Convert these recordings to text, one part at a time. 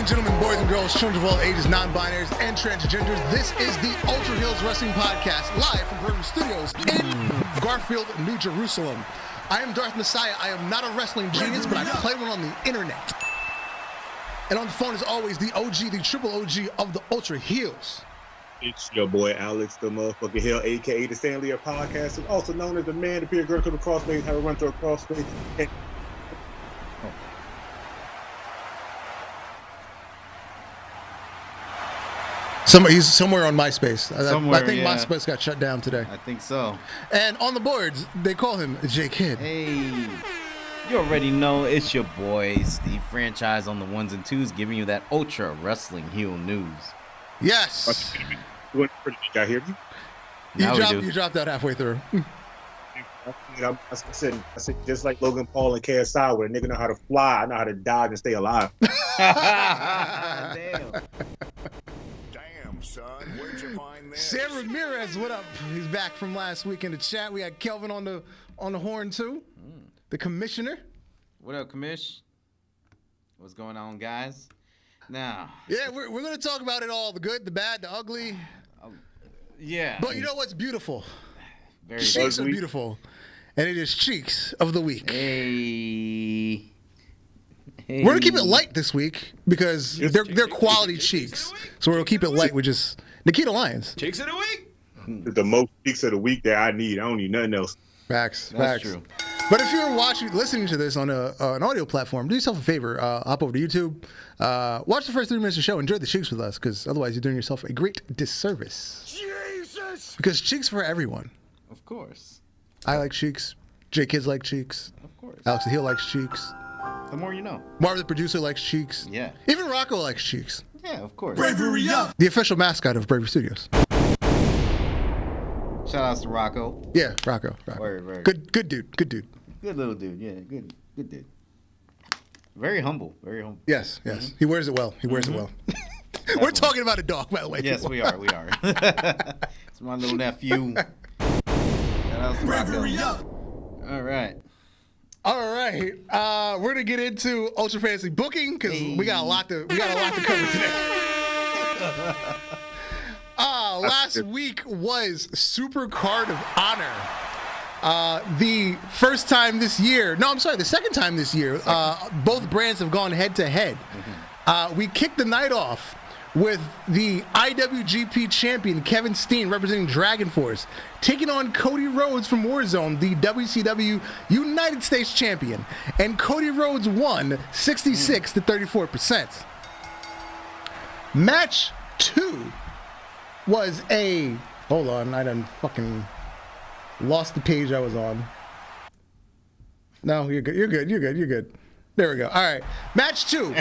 and gentlemen, boys and girls, children of all ages, non-binaries, and transgenders, this is the Ultra Heelz Wrestling Podcast, live from Burton Studios in Garfield, New Jerusalem. I am Darth Messiah. I am not a wrestling genius, but I play one on the internet. And on the phone is always the OG, the triple OG of the Ultra Heelz. It's your boy Alex, the motherfucking Hill, aka the Stanley of Podcast, and also known as the man to be a girl to the crossface, have a run through a crossface. And He's somewhere on MySpace. I think yeah. MySpace got shut down today. I think so. And on the boards, they call him J Kid. Hey, you already know it's your boy Steve Franchise on the ones and twos, giving you that Ultra Wrestling Heel news. Yes. you hear me? You dropped out halfway through. I said, just like Logan Paul and KSI, where a nigga know how to fly, I know how to dodge and stay alive. Damn. Son, where'd you find this? Sam Ramirez, what up? He's back from last week in the chat. We had Kelvin on the horn too. The commissioner. What up, Commish? What's going on, guys? Now. Yeah, we're gonna talk about it all: the good, the bad, the ugly. Yeah. But you know what's beautiful? Very Cheeks ugly. are beautiful, and it is Cheeks of the Week. Hey. We're gonna keep it light this week because they're quality cheeks. So we'll keep it light with just Nikita Lyons. Cheeks of the week. The most cheeks of the week that I need. I don't need nothing else. Facts. That's true. But if you're listening to this on an audio platform, do yourself a favor. Hop over to YouTube. Watch the first 3 minutes of the show. Enjoy the Cheeks with us, because otherwise you're doing yourself a great disservice. Jesus! Because Cheeks for everyone. Of course. I like Cheeks. J Kids like Cheeks. Of course. Alex the Heel likes Cheeks. The more you know. Marv the producer likes Cheeks. Yeah. Even Rocco likes Cheeks. Yeah, of course. Bravery up! The official mascot of Bravery Studios. Shout outs to Rocco. Yeah, Rocco. Word. Good dude. Good little dude. Yeah, good dude. Very humble. Yes. He wears it well. We're talking about a dog, by the way. Yes, we are. It's my little nephew. Shout outs to Bravery Rocco. up! All right. We're gonna get into Ultra Fantasy booking because we got a lot to cover today. Last week was Super Card of Honor. The second time this year. Both brands have gone head to head. We kicked the night off with the IWGP champion Kevin Steen representing Dragon Force taking on Cody Rhodes from Warzone, the WCW United States champion, and Cody Rhodes won 66 to 34%. Match 2 was hold on, I done fucking lost the page I was on. No, you're good. There we go. All right. Match 2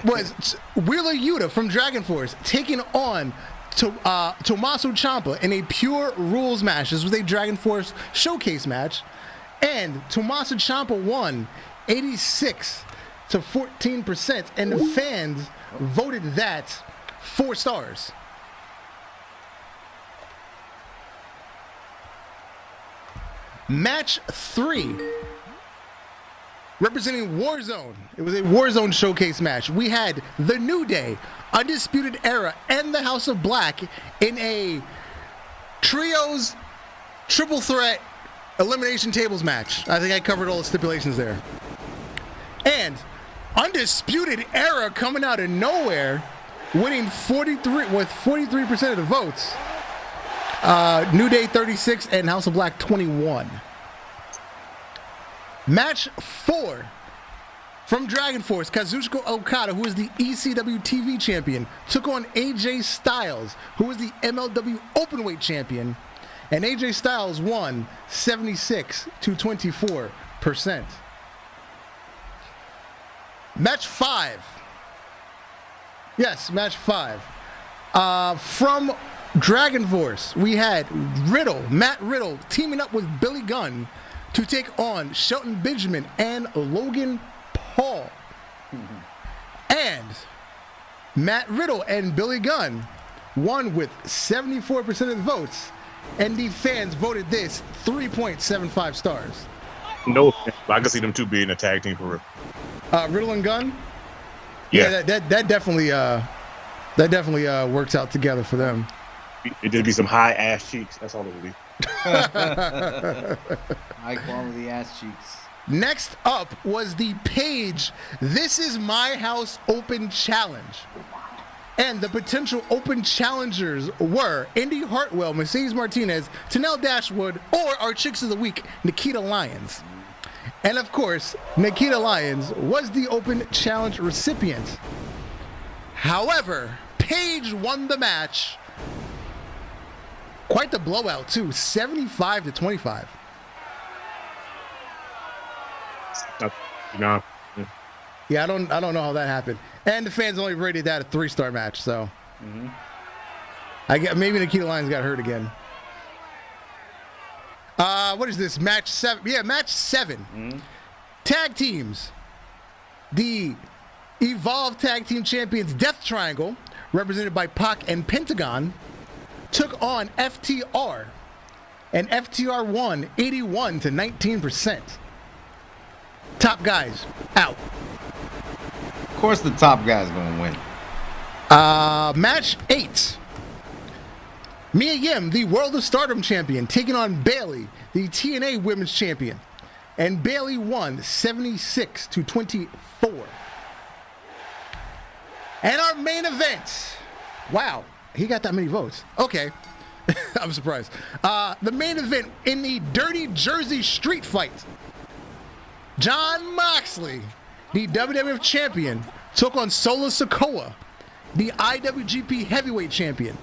was Wheeler Yuta from Dragon Force taking on Tommaso Ciampa in a pure rules match. This was a Dragon Force showcase match. And Tommaso Ciampa won 86 to 14%. And the fans voted that 4 stars. Match 3. Representing Warzone. It was a Warzone showcase match. We had The New Day, Undisputed Era, and the House of Black in a trios triple threat elimination tables match. I think I covered all the stipulations there. And Undisputed Era coming out of nowhere, winning 43% of the votes. New Day 36 and House of Black 21. Match 4 from Dragon Force, Kazuchika Okada, who is the ECW TV champion, took on AJ Styles, who is the MLW Openweight champion, and AJ Styles won 76 to 24%. Match 5. Yes, match 5. From Dragon Force, we had Matt Riddle, teaming up with Billy Gunn to take on Shelton Benjamin and Logan Paul. And Matt Riddle and Billy Gunn won with 74% of the votes, and the fans voted this 3.75 stars. No, I can see them two being a tag team for real. Riddle and Gunn? Yeah, that definitely works out together for them. It just be some high ass cheeks. That's all it would be. High quality ass cheeks. Next up was the Page This Is My House Open Challenge. And the potential open challengers were Indy Hartwell, Mercedes Martinez, Tanel Dashwood, or our Chicks of the Week, Nikita Lyons. And of course, Nikita Lyons was the open challenge recipient. However, Page won the match. Quite the blowout too, 75-25. Nah. Yeah, I don't know how that happened. And the fans only rated that a 3-star match, so I get maybe Nikita Lyons got hurt again. What is this? Match 7. Yeah, match 7. Tag teams. The Evolve Tag Team Champions Death Triangle, represented by Pac and Pentagon, took on FTR. And FTR won 81-19%. Top guys out. Of course, the top guy's gonna win. Match 8. Mia Yim, the World of Stardom champion, taking on Bayley, the TNA Women's Champion. And Bayley won 76-24. And our main event. Wow, he got that many votes. Okay. I'm surprised. The main event in the Dirty Jersey Street Fight. Jon Moxley, the WWF Champion, took on Solo Sikoa, the IWGP Heavyweight Champion.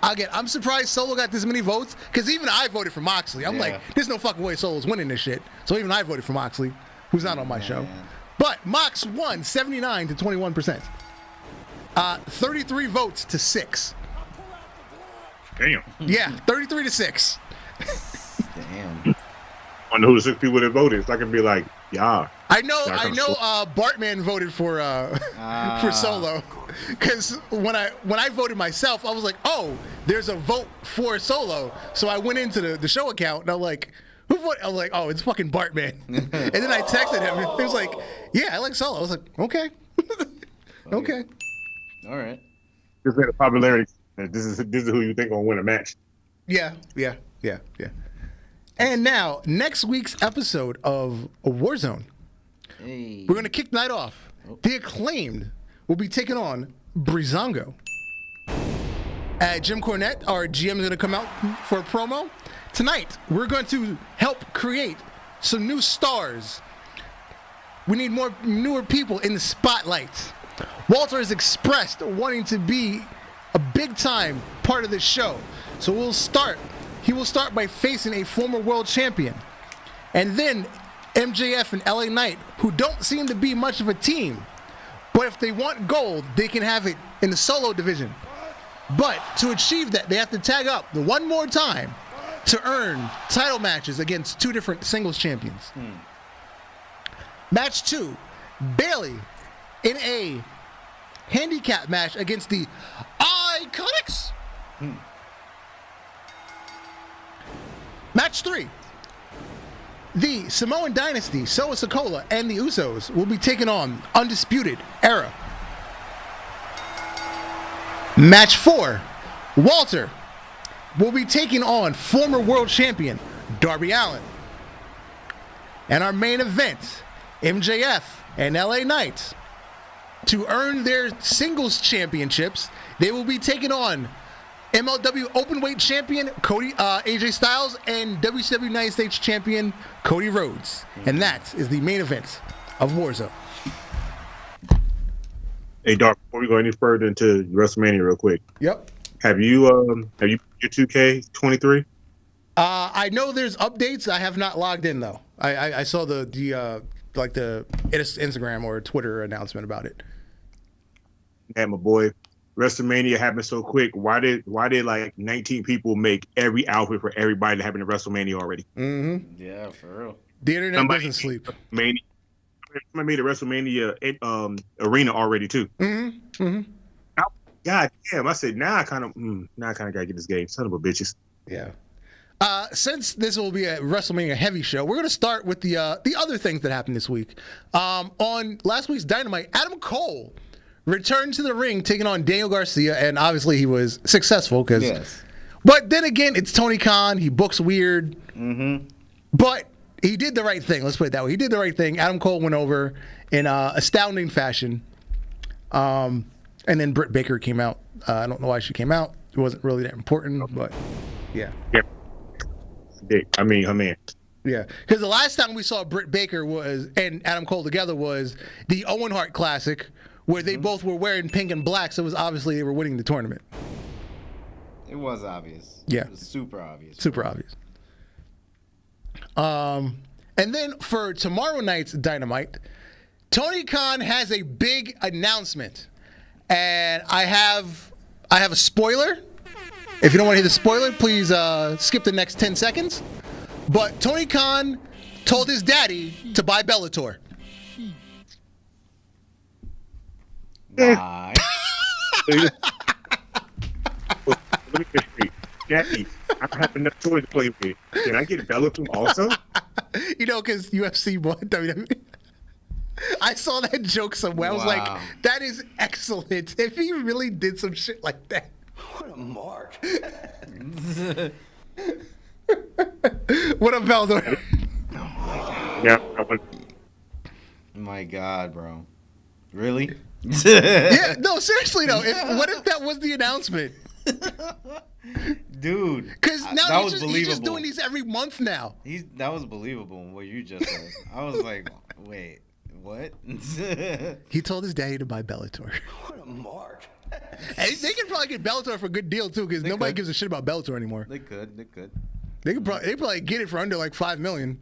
Again, I'm surprised Solo got this many votes, because even I voted for Moxley. I'm like, there's no fucking way Solo's winning this shit. So even I voted for Moxley, who's not on my show. But Mox won 79-21%. 33 votes to 6. Damn. Yeah, 33-6. Damn. I wonder who the 6 people that voted, so I can be like, yeah. I know. Bartman voted for Solo, because when I voted myself, I was like, oh, there's a vote for Solo. So I went into the show account and I'm like, who voted? I was like, oh, it's fucking Bartman. And then I texted him. And he was like, yeah, I like Solo. I was like, okay, okay, all right. Just had a popularity. This is who you think gonna win a match. Yeah. And now, next week's episode of Warzone, we're going to kick the night off. The Acclaimed will be taking on Breezango. Jim Cornette, our GM, is going to come out for a promo. Tonight, we're going to help create some new stars. We need more newer people in the spotlight. Walter has expressed wanting to be a big-time part of this show. So he will start by facing a former world champion. And then MJF and LA Knight, who don't seem to be much of a team. But if they want gold, they can have it in the solo division. But to achieve that, they have to tag up one more time to earn title matches against 2 different singles champions. Match 2, Bayley in a handicap match against the Iconics. Match 3. The Samoan Dynasty, Solo Sikoa, and the Usos will be taking on Undisputed Era. Match 4. Walter will be taking on former world champion Darby Allin. And our main event, MJF and LA Knight. To earn their singles championships, they will be taking on MLW Openweight Champion AJ Styles and WCW United States Champion Cody Rhodes. And that is the main event of Warzone. Hey, Dark, before we go any further into WrestleMania real quick. Yep. Have you your 2K23? I know there's updates. I have not logged in though. I saw the Instagram or Twitter announcement about it. Yeah, my boy. WrestleMania happened so quick. Why did like 19 people make every outfit for everybody that happened at WrestleMania already? Mm-hmm. Yeah, for real. The internet doesn't sleep. Somebody made a WrestleMania arena already too. Mm-hmm. Mm-hmm. God damn! I said now I kind of gotta get this game. Son of a bitches. Yeah. Since this will be a WrestleMania heavy show, we're going to start with the other things that happened this week. On last week's Dynamite, Adam Cole returned to the ring, taking on Daniel Garcia, and obviously he was successful. Yes. But then again, it's Tony Khan. He books weird. Mm-hmm. But he did the right thing. Let's put it that way. He did the right thing. Adam Cole went over in astounding fashion. And then Britt Baker came out. I don't know why she came out. It wasn't really that important, but yeah. Yeah. I mean, her man. Yeah, because the last time we saw Britt Baker and Adam Cole together was the Owen Hart Classic, where they both were wearing pink and black, so it was obviously they were winning the tournament. It was obvious. Yeah. It was super obvious. Super obvious. And then for tomorrow night's Dynamite, Tony Khan has a big announcement, and I have a spoiler. If you don't want to hear the spoiler, please skip the next 10 seconds. But Tony Khan told his daddy to buy Bellator. Why? Let me get straight. Jackie, I don't have enough toys to play with. Can I get Bellator also? You know, because UFC won WWE. I saw that joke somewhere. I was like, Wow. that is excellent. If he really did some shit like that. What a mark. What up, Bellator? Yeah, I want. My God, bro. Really? Yeah, no, seriously though. What if that was the announcement? Dude. Because that now was he's believable. just doing these every month now. That was believable what you just said. I was like, wait, what? He told his daddy to buy Bellator. What a mark. And they can probably get Bellator for a good deal too, because nobody gives a shit about Bellator anymore. They could. They probably get it for under like $5 million.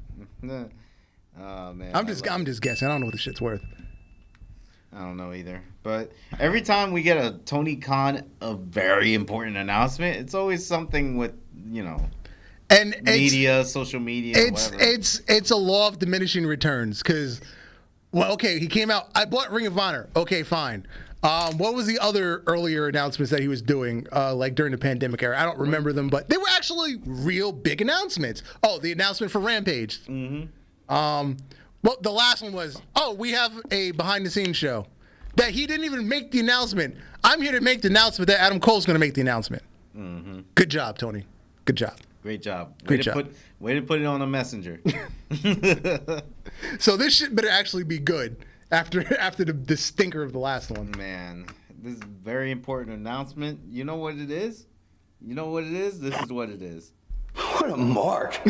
Oh man. I'm just guessing. I don't know what the shit's worth. I don't know either. But every time we get a Tony Khan, a very important announcement, it's always something with, And media, social media, whatever. It's a law of diminishing returns, because, well, okay, he came out. I bought Ring of Honor. Okay, fine. What was the other earlier announcements that he was doing, like during the pandemic era? I don't remember them, but they were actually real big announcements. Oh, the announcement for Rampage. Mm-hmm. Well, the last one was, we have a behind-the-scenes show that he didn't even make the announcement. I'm here to make the announcement that Adam Cole's going to make the announcement. Mm-hmm. Good job, Tony. Good job. Great job. Great job. Way to put it on a messenger. So this shit better actually be good after the stinker of the last one. Man, this is a very important announcement. You know what it is? This is what it is. What a mark.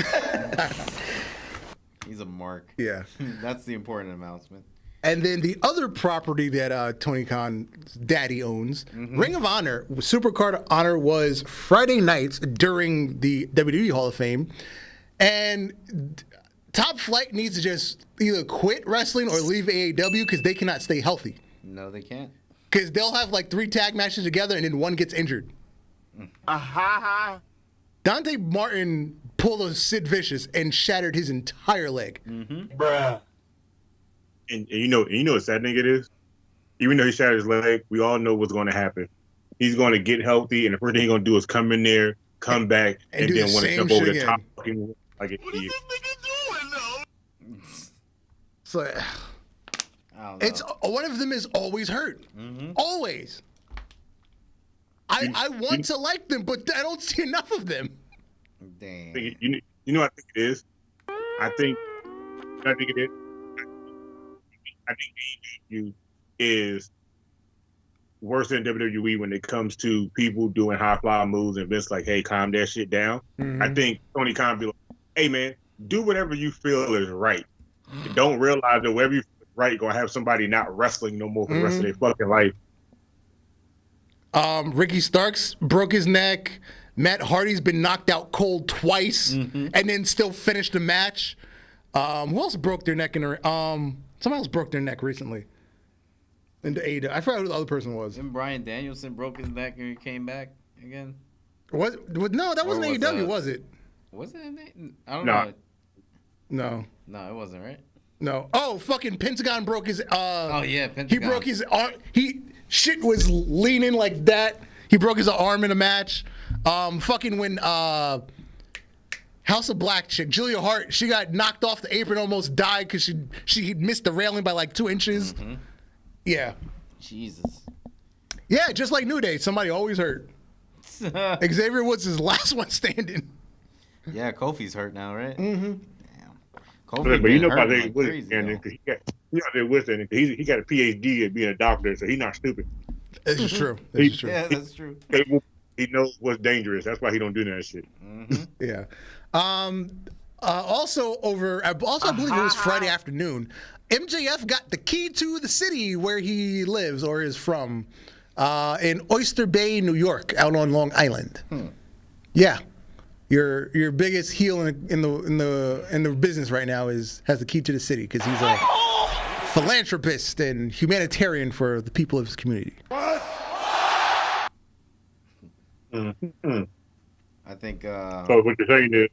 He's a mark. Yeah. That's the important announcement. And then the other property that Tony Khan's daddy owns, Ring of Honor, Supercard of Honor, was Friday nights during the WWE Hall of Fame. And Top Flight needs to just either quit wrestling or leave AAW because they cannot stay healthy. No, they can't. Because they'll have like 3 tag matches together and then one gets injured. Dante Martin pulled a Sid Vicious and shattered his entire leg. Bruh. And you know what sad thing it is? Even though he shattered his leg, we all know what's going to happen. He's going to get healthy, and the first thing he's going to do is come in there, come back, and do then the want to same jump over shit the again. top fucking like an idiot. So I don't know. it's one of them is always hurt. Always. I want to like them, but I don't see enough of them. Damn. You know what I think it is? I think it is. I think AEW is worse than WWE when it comes to people doing high fly moves and Vince like, hey, calm that shit down. I think Tony Khan be like, hey man, do whatever you feel is right. Don't realize that whatever you feel is right, you're gonna have somebody not wrestling no more for the rest of their fucking life. Ricky Starks broke his neck. Matt Hardy's been knocked out cold twice and then still finished the match. Who else broke their neck in the someone else broke their neck recently. In the AEW. I forgot who the other person was. And Bryan Danielson broke his neck and he came back again. No, that wasn't was AEW, that? was it? Was it? I don't No. know. No. No, it wasn't, right? No. Oh, fucking Pentagon broke his Oh yeah, Pentagon. he broke his arm. Shit was leaning like that. He broke his arm in a match. Fucking when House of Black chick, Julia Hart, she got knocked off the apron, almost died because she missed the railing by like 2 inches. Mm-hmm. Yeah. Jesus. Yeah, just like New Day, somebody always hurt. Xavier Woods is the last one standing. Yeah, Kofi's hurt now, right? Mm-hmm. Damn. Kofi But you know about hurting Xavier like Woods, crazy, and though. he got a PhD at being a doctor, so he's not stupid. This is true. This is true. Yeah, that's true. He knows what's dangerous. That's why he don't do that shit. Mm-hmm. Yeah. Also, I believe it was Friday afternoon, MJF got the key to the city where he lives or is from, in Oyster Bay, New York, out on Long Island. Yeah. Your biggest heel in the business right now has the key to the city because he's a philanthropist and humanitarian for the people of his community. Mm-hmm. I think. So what you're saying is,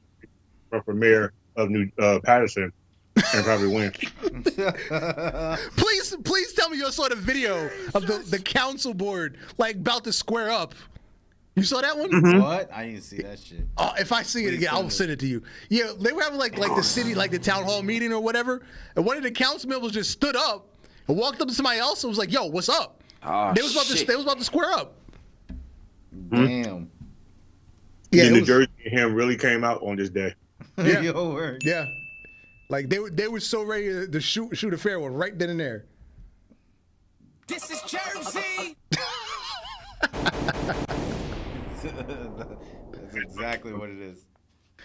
run for mayor of New Patterson and probably win. Please tell me you saw the video of the council board like about to square up. You saw that one? Mm-hmm. What? I didn't see that shit. If I see it again, I'll send it to you. Yeah, they were having like the city, like the town hall meeting or whatever, and one of the council members just stood up and walked up to somebody else and was like, "Yo, what's up?" They was about to square up. Damn. Yeah, New Jersey and him really came out on this day. Yeah. Yo, word. Yeah, like they were so ready to shoot a fair one right then and there. This is Jersey. That's exactly what it is.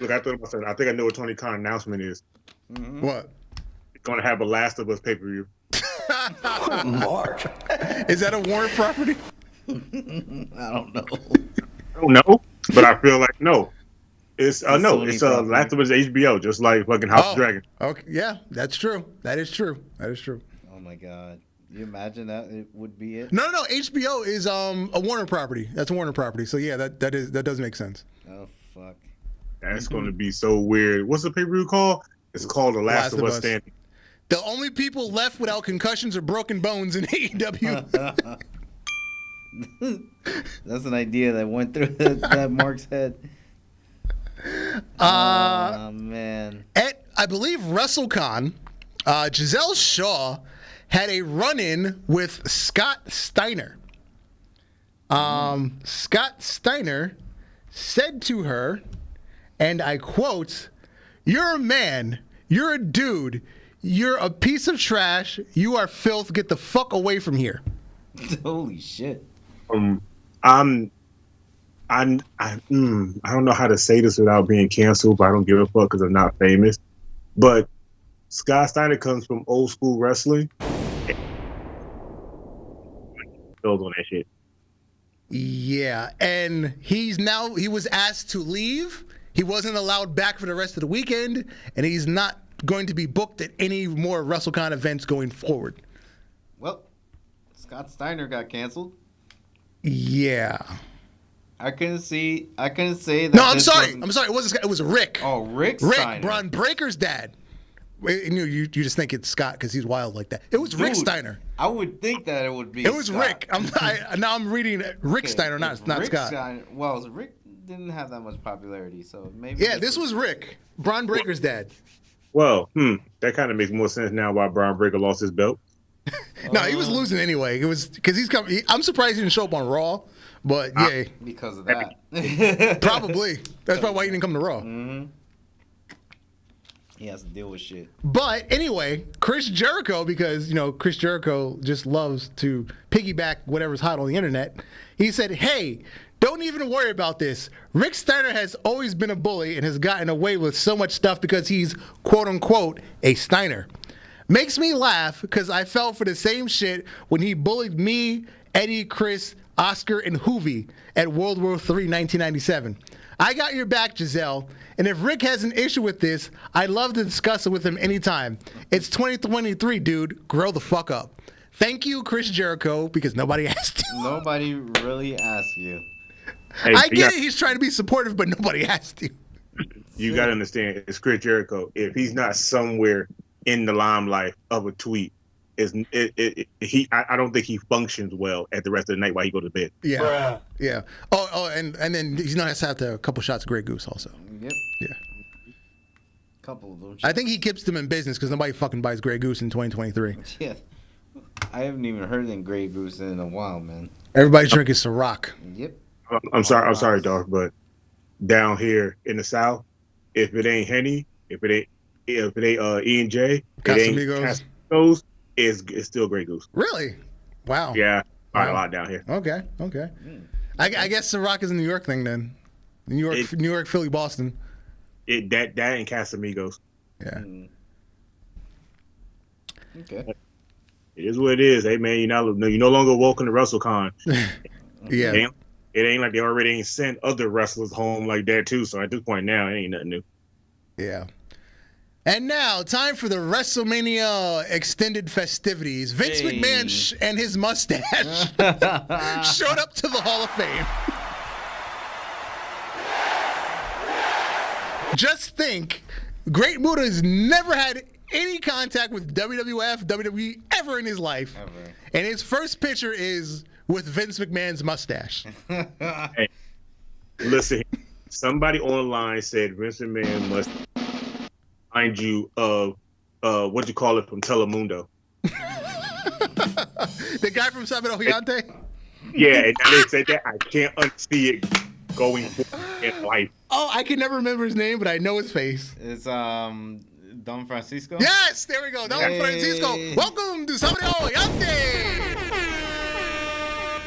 Look, I think I know what Tony Khan announcement is. Mm-hmm. What? He's gonna have a Last of Us pay-per-view. Mark. Is that a Warren property? I don't know. I don't know, but I feel like no. It's a no, Sony it's property. Last of Us HBO, just like fucking House of Dragon. Okay, yeah, that's true. That is true. Oh my god. You imagine that it would be it? No, HBO is a Warner property. That's a Warner property. So yeah, that does make sense. Oh fuck. That's gonna be so weird. What's the pay-per-view called? It's called The Last of Us Standing. The only people left without concussions or broken bones in AEW. That's an idea that went through that Mark's head. Oh man. At I believe WrestleCon, Giselle Shaw had a run-in with Scott Steiner. Scott Steiner said to her, and I quote, "You're a man. You're a dude. You're a piece of trash. You are filth. Get the fuck away from here." Holy shit. I don't know how to say this without being canceled, but I don't give a fuck because I'm not famous. But Scott Steiner comes from old school wrestling. Build on that shit. Yeah, and he was asked to leave. He wasn't allowed back for the rest of the weekend, and he's not going to be booked at any more WrestleCon events going forward. Well, Scott Steiner got canceled. Yeah. I couldn't say that. No, I'm this sorry. wasn't- I'm sorry. It was Rick. Oh, Rick Rick, Steiner. Braun Breaker's dad. You just think it's Scott because he's wild like that. It was Rick Dude, Steiner. I would think that it would be. It was Scott. Rick. Now I'm reading Rick Okay, Steiner, not Rick Scott. Steiner, well, Rick didn't have that much popularity, so maybe. Yeah, this was Rick, Braun Breaker's dad. Well, that kind of makes more sense now why Braun Breaker lost his belt. No, he was losing anyway. It was because he's coming. I'm surprised he didn't show up on Raw, but yeah, because of that. probably. That's probably why he didn't come to Raw. Mm-hmm. He has to deal with shit. But anyway, Chris Jericho, because Chris Jericho just loves to piggyback whatever's hot on the internet. He said, "Hey, don't even worry about this. Rick Steiner has always been a bully and has gotten away with so much stuff because he's quote unquote a Steiner. Makes me laugh because I fell for the same shit when he bullied me, Eddie, Chris, Oscar, and Hoovy at World War III 1997. I got your back, Giselle. And if Rick has an issue with this, I'd love to discuss it with him anytime. It's 2023, dude. Grow the fuck up. Thank you, Chris Jericho, because nobody asked you. Nobody really asked you. Hey, I get it. He's trying to be supportive, but nobody asked you. You got to understand, it's Chris Jericho. If he's not somewhere in the limelight of a tweet, I don't think he functions well at the rest of the night while he goes to bed. Yeah. Bruh. Yeah. Oh, and then he's not has to have a couple shots of Grey Goose also. Yep. Yeah. couple of them. I think he keeps them in business because nobody fucking buys Grey Goose in 2023. Yeah. I haven't even heard in Grey Goose in a while, man. Everybody's drinking Ciroc. Yep. I'm sorry, dog, but down here in the South, if it ain't Henny, if it ain't E&J, it ain't Casamigos, it's still Grey Goose. Really? Wow. Yeah, a lot down here. Okay. I guess Ciroc is a New York thing then. New York, Philly, Boston. That and Casamigos. Yeah. Okay. It is what it is. Hey man, you're no longer welcome to WrestleCon. Yeah. It ain't like they already ain't sent other wrestlers home like that too. So at this point now, it ain't nothing new. Yeah. And now, time for the WrestleMania extended festivities. Vince McMahon and his mustache showed up to the Hall of Fame. Just think, Great Muta has never had any contact with WWF, WWE ever in his life. Ever. And his first picture is with Vince McMahon's mustache. Hey, listen, somebody online said Vince McMahon must find you what you call it from Telemundo. The guy from Sábado Gigante? Yeah, and they said that I can't unsee it going forward in life. Oh, I can never remember his name, but I know his face. It's Don Francisco. Yes, there we go. Don Francisco. Welcome to Sábado Gigante.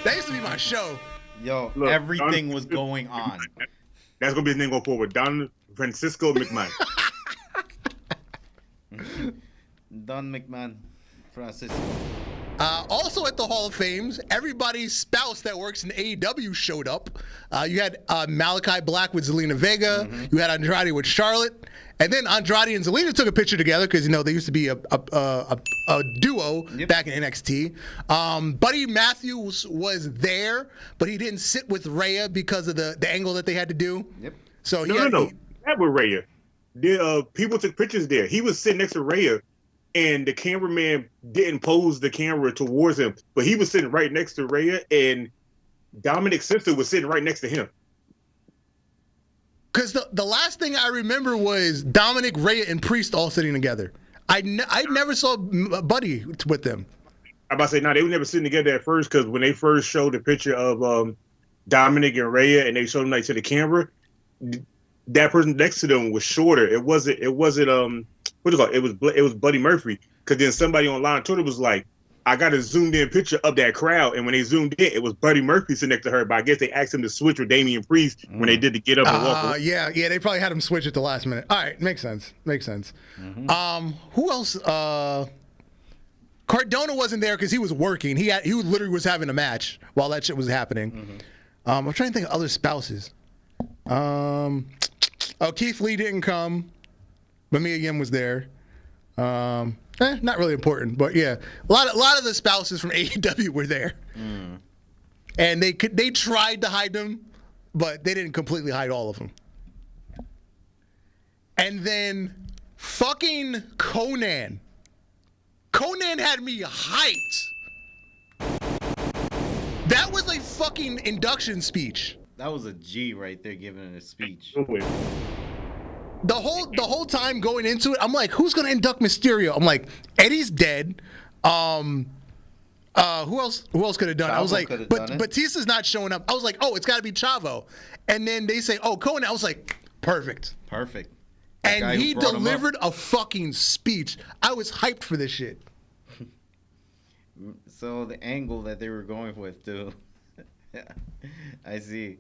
That used to be my show. Yo, Look, everything was going on. That's gonna be his name going forward. Don Francisco McMahon. Don McMahon Francisco. Also at the Hall of Fame, everybody's spouse that works in AEW showed up. You had Malachi Black with Zelina Vega. Mm-hmm. You had Andrade with Charlotte. And then Andrade and Zelina took a picture together because, they used to be a duo back in NXT. Buddy Matthews was there, but he didn't sit with Rhea because of the angle that they had to do. Yep. So No. That was Rhea. People took pictures there. He was sitting next to Rhea, and the cameraman didn't pose the camera towards him, but he was sitting right next to Rhea, and Dominic Simpson was sitting right next to him. Because the last thing I remember was Dominic, Rhea, and Priest all sitting together. I never saw Buddy with them. I'm about to say, no, they were never sitting together at first, because when they first showed the picture of Dominic and Rhea, and they showed them to the camera, that person next to them was shorter. It wasn't what do you call it? It was Buddy Murphy. Because then somebody online on Twitter was like, I got a zoomed in picture of that crowd, and when they zoomed in, it was Buddy Murphy sitting next to her. But I guess they asked him to switch with Damian Priest when they did the get up and walk away. Yeah, they probably had him switch at the last minute. All right, makes sense. Mm-hmm. Who else? Cardona wasn't there because he was working. He literally was having a match while that shit was happening. Mm-hmm. I'm trying to think of other spouses. Keith Lee didn't come, but Mia Yim was there. Not really important, but yeah, a lot of the spouses from AEW were there, and they tried to hide them, but they didn't completely hide all of them. And then fucking Conan had me hyped. That was a fucking induction speech. That was a G right there giving a speech. The whole time going into it, I'm like, who's gonna induct Mysterio? I'm like, Eddie's dead. Who else could have done it? I was like, but Batista's not showing up. I was like, oh, it's gotta be Chavo. And then they say, oh, Conan. I was like, perfect. And he delivered a fucking speech. I was hyped for this shit. So the angle that they were going with too. I see.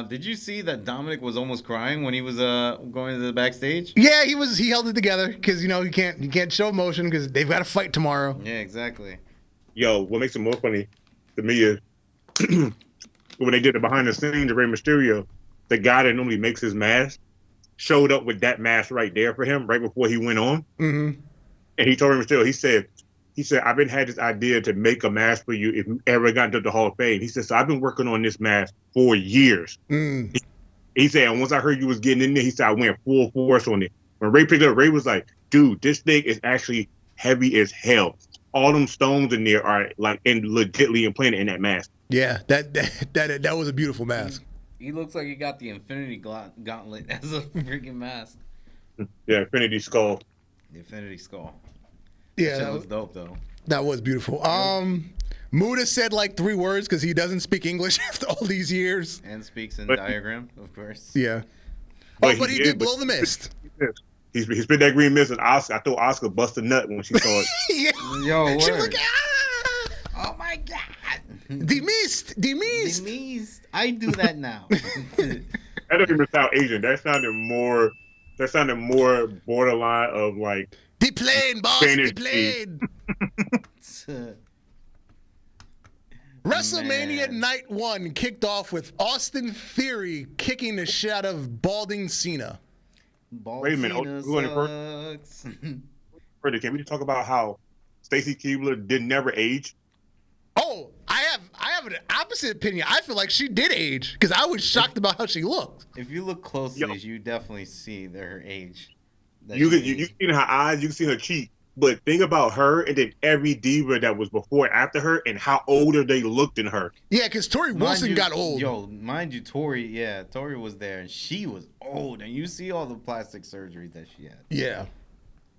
Did you see that Dominic was almost crying when he was going to the backstage? Yeah, he held it together because he can't show emotion because they've got to fight tomorrow. Yeah, exactly. Yo, what makes it more funny to me is when they did the behind the scenes of Rey Mysterio, the guy that normally makes his mask showed up with that mask right there for him right before he went on. Mm-hmm. And he told Rey Mysterio, he said, I've been had this idea to make a mask for you if you ever got into the Hall of Fame. He said, so I've been working on this mask for years. He said, and once I heard you was getting in there, he said, I went full force on it. When Ray picked it up, Ray was like, dude, this thing is actually heavy as hell. All them stones in there are like legitly implanted in that mask. Yeah, that was a beautiful mask. He looks like he got the Infinity Gauntlet as a freaking mask. Yeah, Infinity Skull. The Infinity Skull. Yeah, That was dope though. that was beautiful. Muda said like 3 words because he doesn't speak English after all these years. And speaks in But- diagram, of course. Yeah. But But he did blow but- the mist. He spit that green mist, and Oscar. I thought Oscar busted a nut when she saw it. Yeah. Yo, She was word. like, ah! Oh my god. The mist! The mist! Denise, I do that now. That doesn't even sound Asian. That sounded more. That sounded more borderline of like. The plane, boss! The Spanish plane! WrestleMania Man. Night 1 kicked off with Austin Theory kicking the shit out of balding Cena. Wait a minute, Cena we're going sucks. Further, can we talk about how Stacy Keibler did never age? Oh, I have an opposite opinion. I feel like she did age because I was shocked about how she looked. If you look closely, Yo. you definitely see her age. That You she can you aged. see in her eyes, you can see her cheek. But think about her and then every diva that was before and after her and how older they looked than her. Yeah, because Tori Wilson Mind you- got old. Yo, mind you, Tori was there and she was old, and you see all the plastic surgery that she had. Yeah.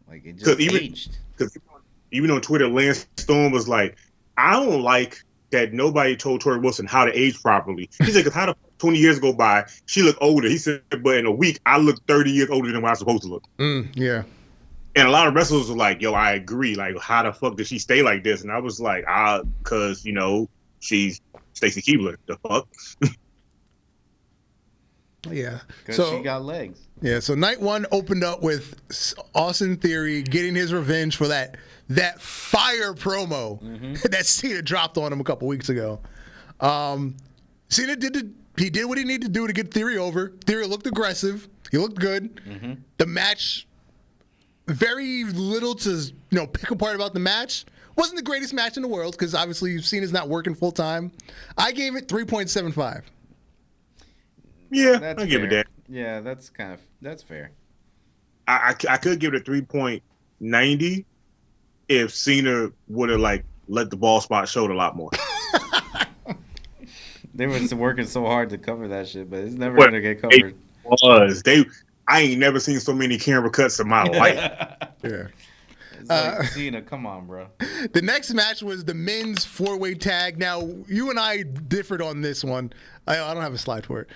Like it 'Cause just even- aged. Because even on Twitter, Lance Storm was like, I don't like that nobody told Tori Wilson how to age properly. He said, because how the 20 years go by, she looked older. He said, but in a week, I look 30 years older than what I'm supposed to look. Yeah. And a lot of wrestlers were like, yo, I agree. Like, how the fuck did she stay like this? And I was like, because, she's Stacy Keibler. The fuck? Yeah. Because So she got legs. yeah. So night 1 opened up with Austin Theory getting his revenge for that fire promo that Cena dropped on him a couple weeks ago. Cena did what he needed to do to get Theory over. Theory looked aggressive. He looked good. The match, very little to pick apart about the match. Wasn't the greatest match in the world because obviously Cena's not working full time. I gave it 3.75. Yeah, That's I give it fair. that. Yeah, that's fair. I could give it a 3.90 if Cena would have let the ball spot show it a lot more. They were working so hard to cover that shit, but it's never What? gonna get covered. I ain't never seen so many camera cuts in my life. Yeah. It's like, Cena, come on, bro. The next match was the men's 4-way tag. Now, you and I differed on this one. I don't have a slide for it.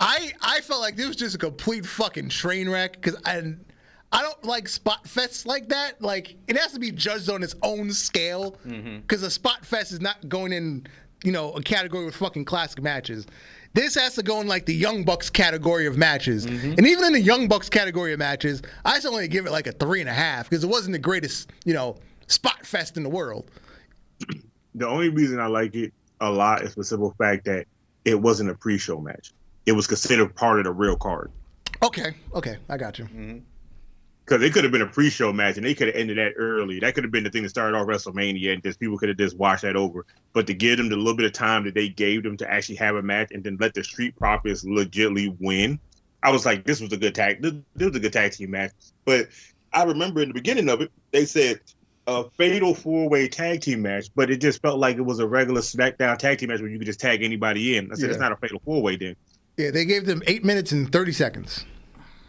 I felt like this was just a complete fucking train wreck because I don't like spot fests like that. Like, it has to be judged on its own scale because a spot fest is not going in, a category with fucking classic matches. This has to go in like the Young Bucks category of matches. And even in the Young Bucks category of matches, I still only give it like a 3.5 because it wasn't the greatest, spot fest in the world. The only reason I like it a lot is the simple fact that it wasn't a pre-show match. It was considered part of the real card. Okay, I got you. Because it could have been a pre-show match, and they could have ended that early. That could have been the thing that started off WrestleMania, and just people could have just watched that over. But to give them the little bit of time that they gave them to actually have a match, and then let the Street Profits legitimately win, I was like, this was a good tag. This was a good tag team match. But I remember in the beginning of it, they said a fatal 4-way tag team match, but it just felt like it was a regular SmackDown tag team match where you could just tag anybody in. I said, it's not a fatal 4-way then. Yeah, they gave them 8 minutes and 30 seconds.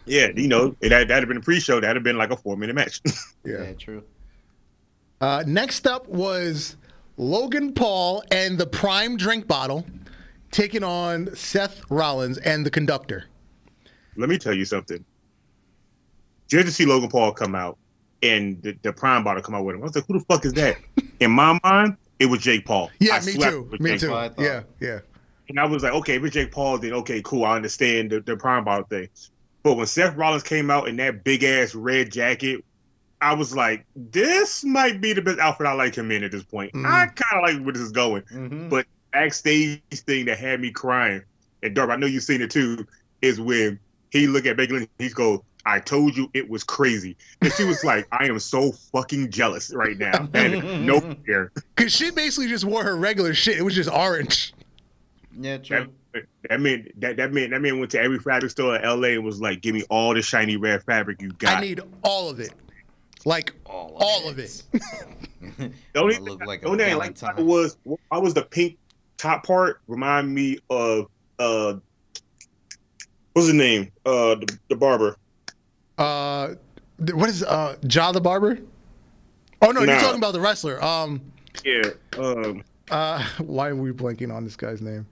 Yeah, that'd have been a pre-show. That'd have been like a 4-minute match. Yeah, true. Next up was Logan Paul and the Prime Drink Bottle taking on Seth Rollins and the Conductor. Let me tell you something. Just to see Logan Paul come out and the Prime Bottle come out with him, I was like, who the fuck is that? In my mind, it was Jake Paul. Yeah, I me swear too. it was Me Jake too. Paul. Yeah. And I was like, okay, if it's Jake Paul, then okay, cool. I understand the Prime Bottle thing. But when Seth Rollins came out in that big ass red jacket, I was like, this might be the best outfit I like him in at this point. I kind of like where this is going. But backstage thing that had me crying, and Darb, I know you've seen it too, is when he looked at Becky Lynch, he goes, I told you it was crazy. And she was like, I am so fucking jealous right now. And no care. Because she basically just wore her regular shit. It was just orange. Yeah, true. That man went to every fabric store in LA and was like, give me all the shiny red fabric you got. I need all of it. Like, all of it. The only I look like a thing I liked Valentine. was the pink top part remind me of what's his name? The barber. What is Ja the Barber? Oh no, you're No. talking about the wrestler. Yeah. Why are we blanking on this guy's name?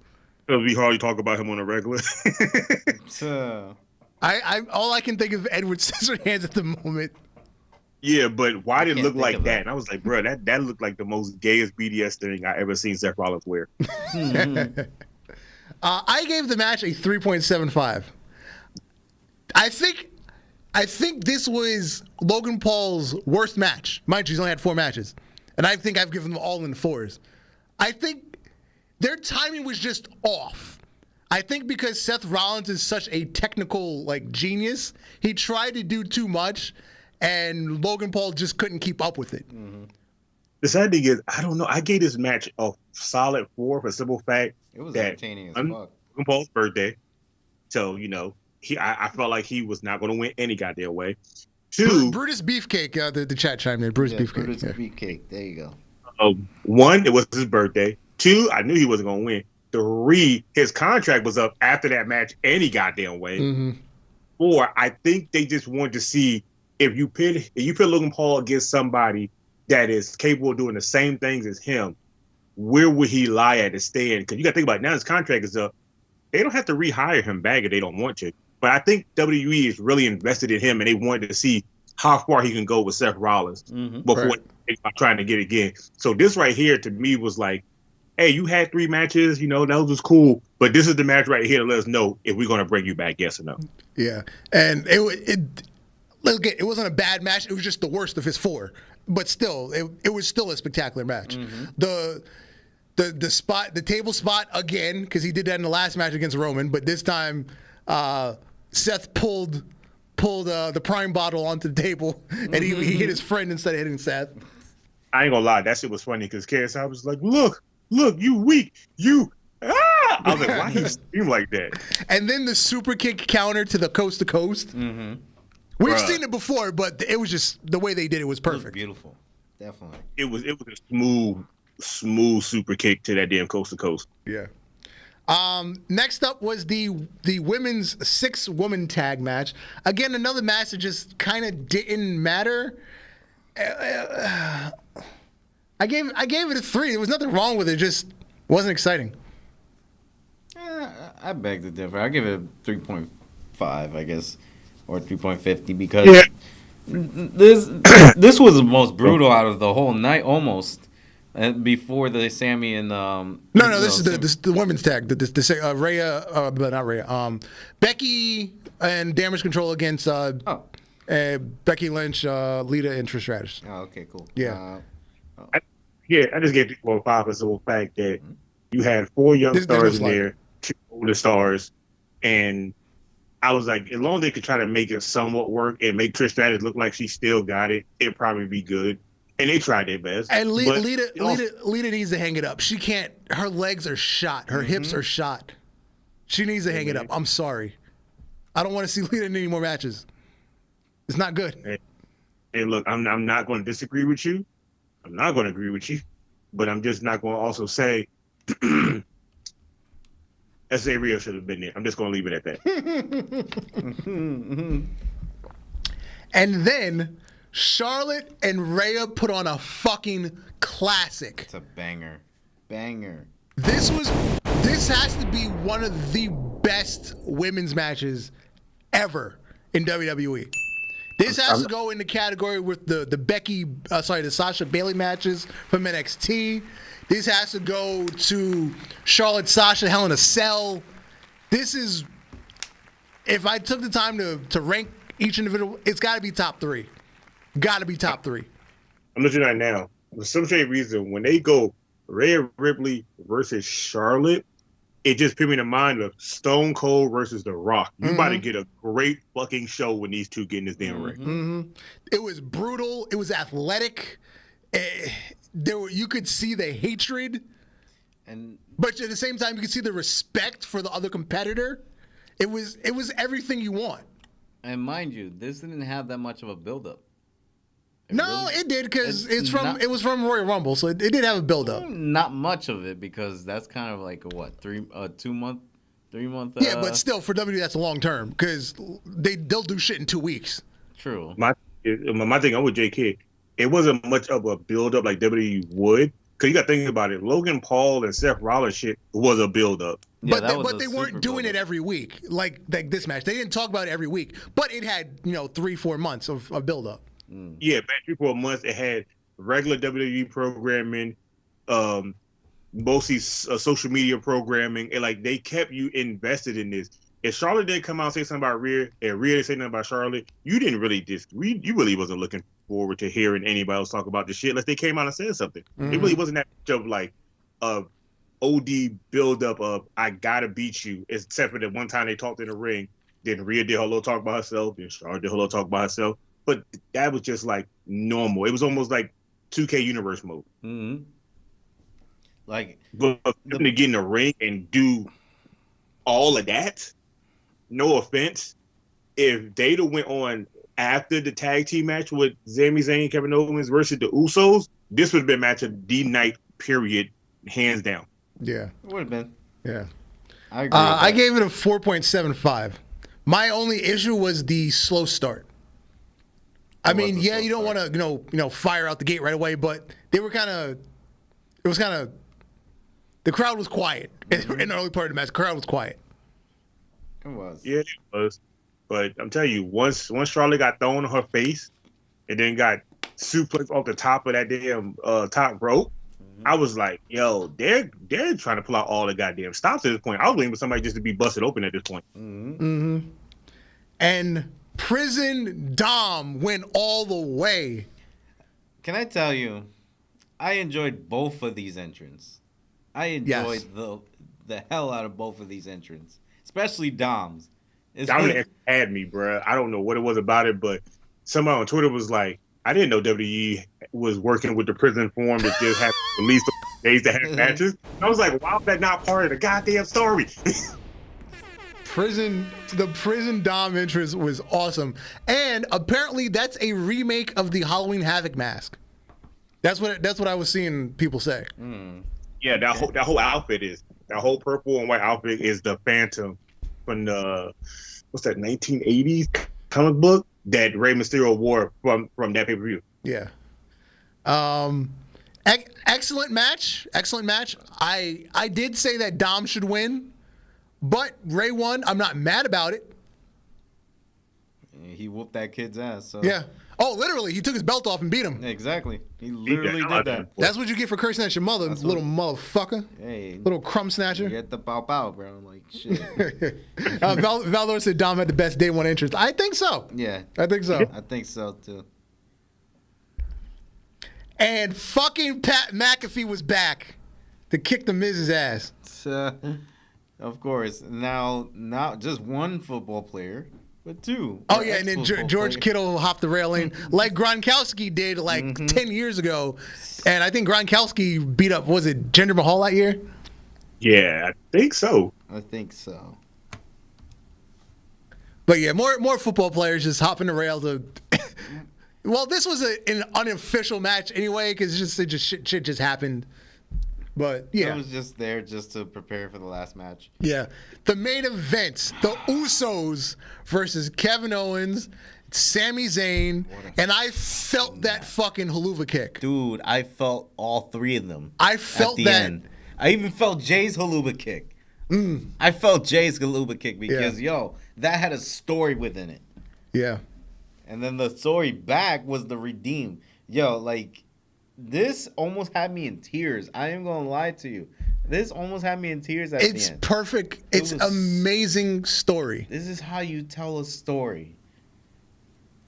It'll be hard to talk about him on a regular. So, I all I can think of Edward Scissorhands at the moment. Yeah, but why did it can't look think like of that? that. And I was like, bro, that looked like the most gayest BDS thing I ever seen Seth Rollins wear. I gave the match a 3.75. I think this was Logan Paul's worst match. Mind you, he's only had 4 matches. And I think I've given them all in the 4s. I think their timing was just off. I think because Seth Rollins is such a technical genius, he tried to do too much, and Logan Paul just couldn't keep up with it. Mm-hmm. The sad thing is, I don't know. I gave this match a solid 4 for the simple fact it was that entertaining as on fuck. Logan Paul's birthday. So, I felt like he was not going to win any goddamn way. 2, Brutus Beefcake, the chat chimed in. Brutus Beefcake. Brutus Yeah. Beefcake. There you go. 1, it was his birthday. 2, I knew he wasn't going to win. 3, his contract was up after that match any goddamn way. Mm-hmm. 4, I think they just wanted to see if you put Logan Paul against somebody that is capable of doing the same things as him, where would he lie at the stand? Because you got to think about it, now his contract is up. They don't have to rehire him back if they don't want to. But I think WWE is really invested in him, and they wanted to see how far he can go with Seth Rollins before trying to get again. So this right here to me was like, hey, you had 3 matches, that was cool, but this is the match right here to let us know if we're going to bring you back, yes or no. Yeah, and it wasn't a bad match. It was just the worst of his 4, but still, it was still a spectacular match. The table spot again, because he did that in the last match against Roman, but this time Seth pulled the prime bottle onto the table, and he hit his friend instead of hitting Seth. I ain't gonna lie, that shit was funny because KSI was like, look, you weak, you. I was like, why he scream like that? And then the super kick counter to the coast to coast. Mm-hmm. We've Bruh. seen it before, but it was just the way they did it was It was perfect. beautiful. Definitely. It was a smooth super kick to that damn coast to coast. Yeah. Next up was the women's 6-woman tag match. Again, another match that just kind of didn't matter. I gave it a 3. There was nothing wrong with it. Just wasn't exciting. I beg to differ. I give it a 3.5, I guess, or 3.50 because this was the most brutal out of the whole night almost. Before the Sammy and No, this is the women's tag. Rhea, but not Rhea. Becky and Damage Control against Becky Lynch, Lita, and Trish Stratus. Oh, okay, cool. Yeah. I just gave 3.5 for the simple fact that you had 4 young stars in there, 2 older stars, and I was like, as long as they could try to make it somewhat work and make Trish Stratus look like she still got it, it'd probably be good. And they tried their best. And Lita needs to hang it up. She can't. Her legs are shot. Her hips are shot. She needs to hang it up. I'm sorry. I don't want to see Lita in any more matches. It's not good. Hey, look, I'm not going to disagree with you. I'm not going to agree with you. But I'm just not going to also say S.A. Rio should have been there. I'm just going to leave it at that. And then Charlotte and Rhea put on a fucking classic. It's a banger. Banger. This has to be one of the best women's matches ever in WWE. This has to go in the category with the Sasha Bailey matches from NXT. This has to go to Charlotte Sasha Hell in a Cell. This is, if I took the time to rank each individual, it's got to be top 3. Got to be top 3. I'm looking at it now. For some strange reason, when they go Rhea Ripley versus Charlotte, it just put me in mind of Stone Cold versus The Rock. You about to get a great fucking show when these two get in this damn ring. It was brutal. It was athletic. You could see the hatred, but at the same time, you could see the respect for the other competitor. It was everything you want. And mind you, this didn't have that much of a buildup. It did because it was from Royal Rumble, so it did have a build-up. Not much of it because that's kind of like a 2 month. Yeah, but still for WWE that's a long term because they'll do shit in 2 weeks. True. My thing, I'm with J Kid. It wasn't much of a build up like WWE would. Cause you got to think about it. Logan Paul and Seth Rollins shit was a build up. Yeah, But they weren't doing it every week like this match. They didn't talk about it every week, but it had 3-4 months of build up. Yeah, back 3-4 months. It had regular WWE programming, mostly social media programming, and like they kept you invested in this. If Charlotte didn't come out and say something about Rhea, and Rhea didn't say nothing about Charlotte, you didn't really you really wasn't looking forward to hearing anybody else talk about this shit unless they came out and said something. It really wasn't that much of like a OD build up of I gotta beat you, except for the one time they talked in the ring. Then Rhea did her little talk by herself, then Charlotte did her little talk by herself. But that was just like normal. It was almost like 2K Universe mode. Mm-hmm. Like, but for them to get in the ring and do all of that, no offense, if they'd have went on after the tag team match with Sami Zayn, Kevin Owens versus the Usos, this would have been match of the night, period, hands down. Yeah. It would have been. Yeah. I agree. I gave it a 4.75. My only issue was the slow start. I mean, yeah, you don't want to, fire out the gate right away, but they were the crowd was quiet in the early part of the match. The crowd was quiet. It was. Yeah, it was. But I'm telling you, once Charlotte got thrown on her face and then got suplexed off the top of that damn top rope, I was like, yo, they're trying to pull out all the goddamn stops at this point. I was waiting for somebody just to be busted open at this point. And Prison Dom went all the way. Can I tell you, I enjoyed both of these entrants. I enjoyed the hell out of both of these entrants, especially Dom's. Dominic had me, bro. I don't know what it was about it, but somebody on Twitter was like, I didn't know WWE was working with the prison form that just had at least days to have matches. I was like, why was that not part of the goddamn story? The Prison Dom entrance was awesome. And apparently that's a remake of the Halloween Havoc mask. That's what I was seeing people say. Yeah, that whole outfit is. That whole purple and white outfit is the Phantom from the 1980s comic book that Rey Mysterio wore from that pay-per-view. Yeah. Excellent match. I did say that Dom should win, but Rey won. I'm not mad about it. He whooped that kid's ass. So. Yeah. Oh, literally, he took his belt off and beat him. Exactly. He literally did that. That's what you get for cursing at your mother, little motherfucker. Hey. Little crumb snatcher. You get the bow, bro. Like, shit. Valdor said Dom had the best day one entrance. I think so. Yeah. I think so. I think so, too. And fucking Pat McAfee was back to kick the Miz's ass. Of course. Now, not just one football player, but two. Oh, yeah, and then George Kittle hopped the railing like Gronkowski did 10 years ago. And I think Gronkowski beat up, was it Jinder Mahal that year? Yeah, I think so. But yeah, more football players just hopping the rail to... Well, this was an unofficial match anyway, because shit just happened. But yeah, I was just there just to prepare for the last match. Yeah, the main event: the Usos versus Kevin Owens, Sami Zayn, and I felt that fucking haluva kick. Dude, I felt all three of them. I felt at the that. End. I even felt Jay's haluva kick. I felt Jay's haluva kick because that had a story within it. Yeah. And then the story back was the redeem. This almost had me in tears. I ain't gonna lie to you. This almost had me in tears at the end. It's perfect. It's amazing story. This is how you tell a story.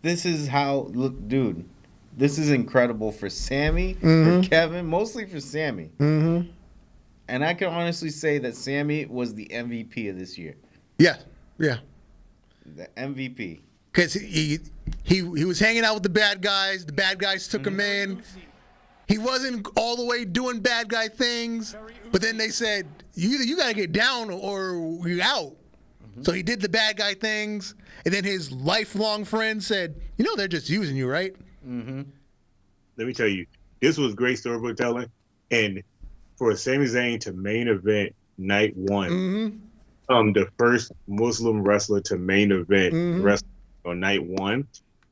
This is how, look, dude, this is incredible for Sammy, for Kevin, mostly for Sammy. And I can honestly say that Sammy was the MVP of this year. Yeah. The MVP. Because he was hanging out with the bad guys. The bad guys took him in. He wasn't all the way doing bad guy things, but then they said, you got to get down or you're out. So he did the bad guy things, and then his lifelong friend said, they're just using you, right? Let me tell you, this was great storytelling, and for Sami Zayn to main event night one, the first Muslim wrestler to main event wrestling on night one,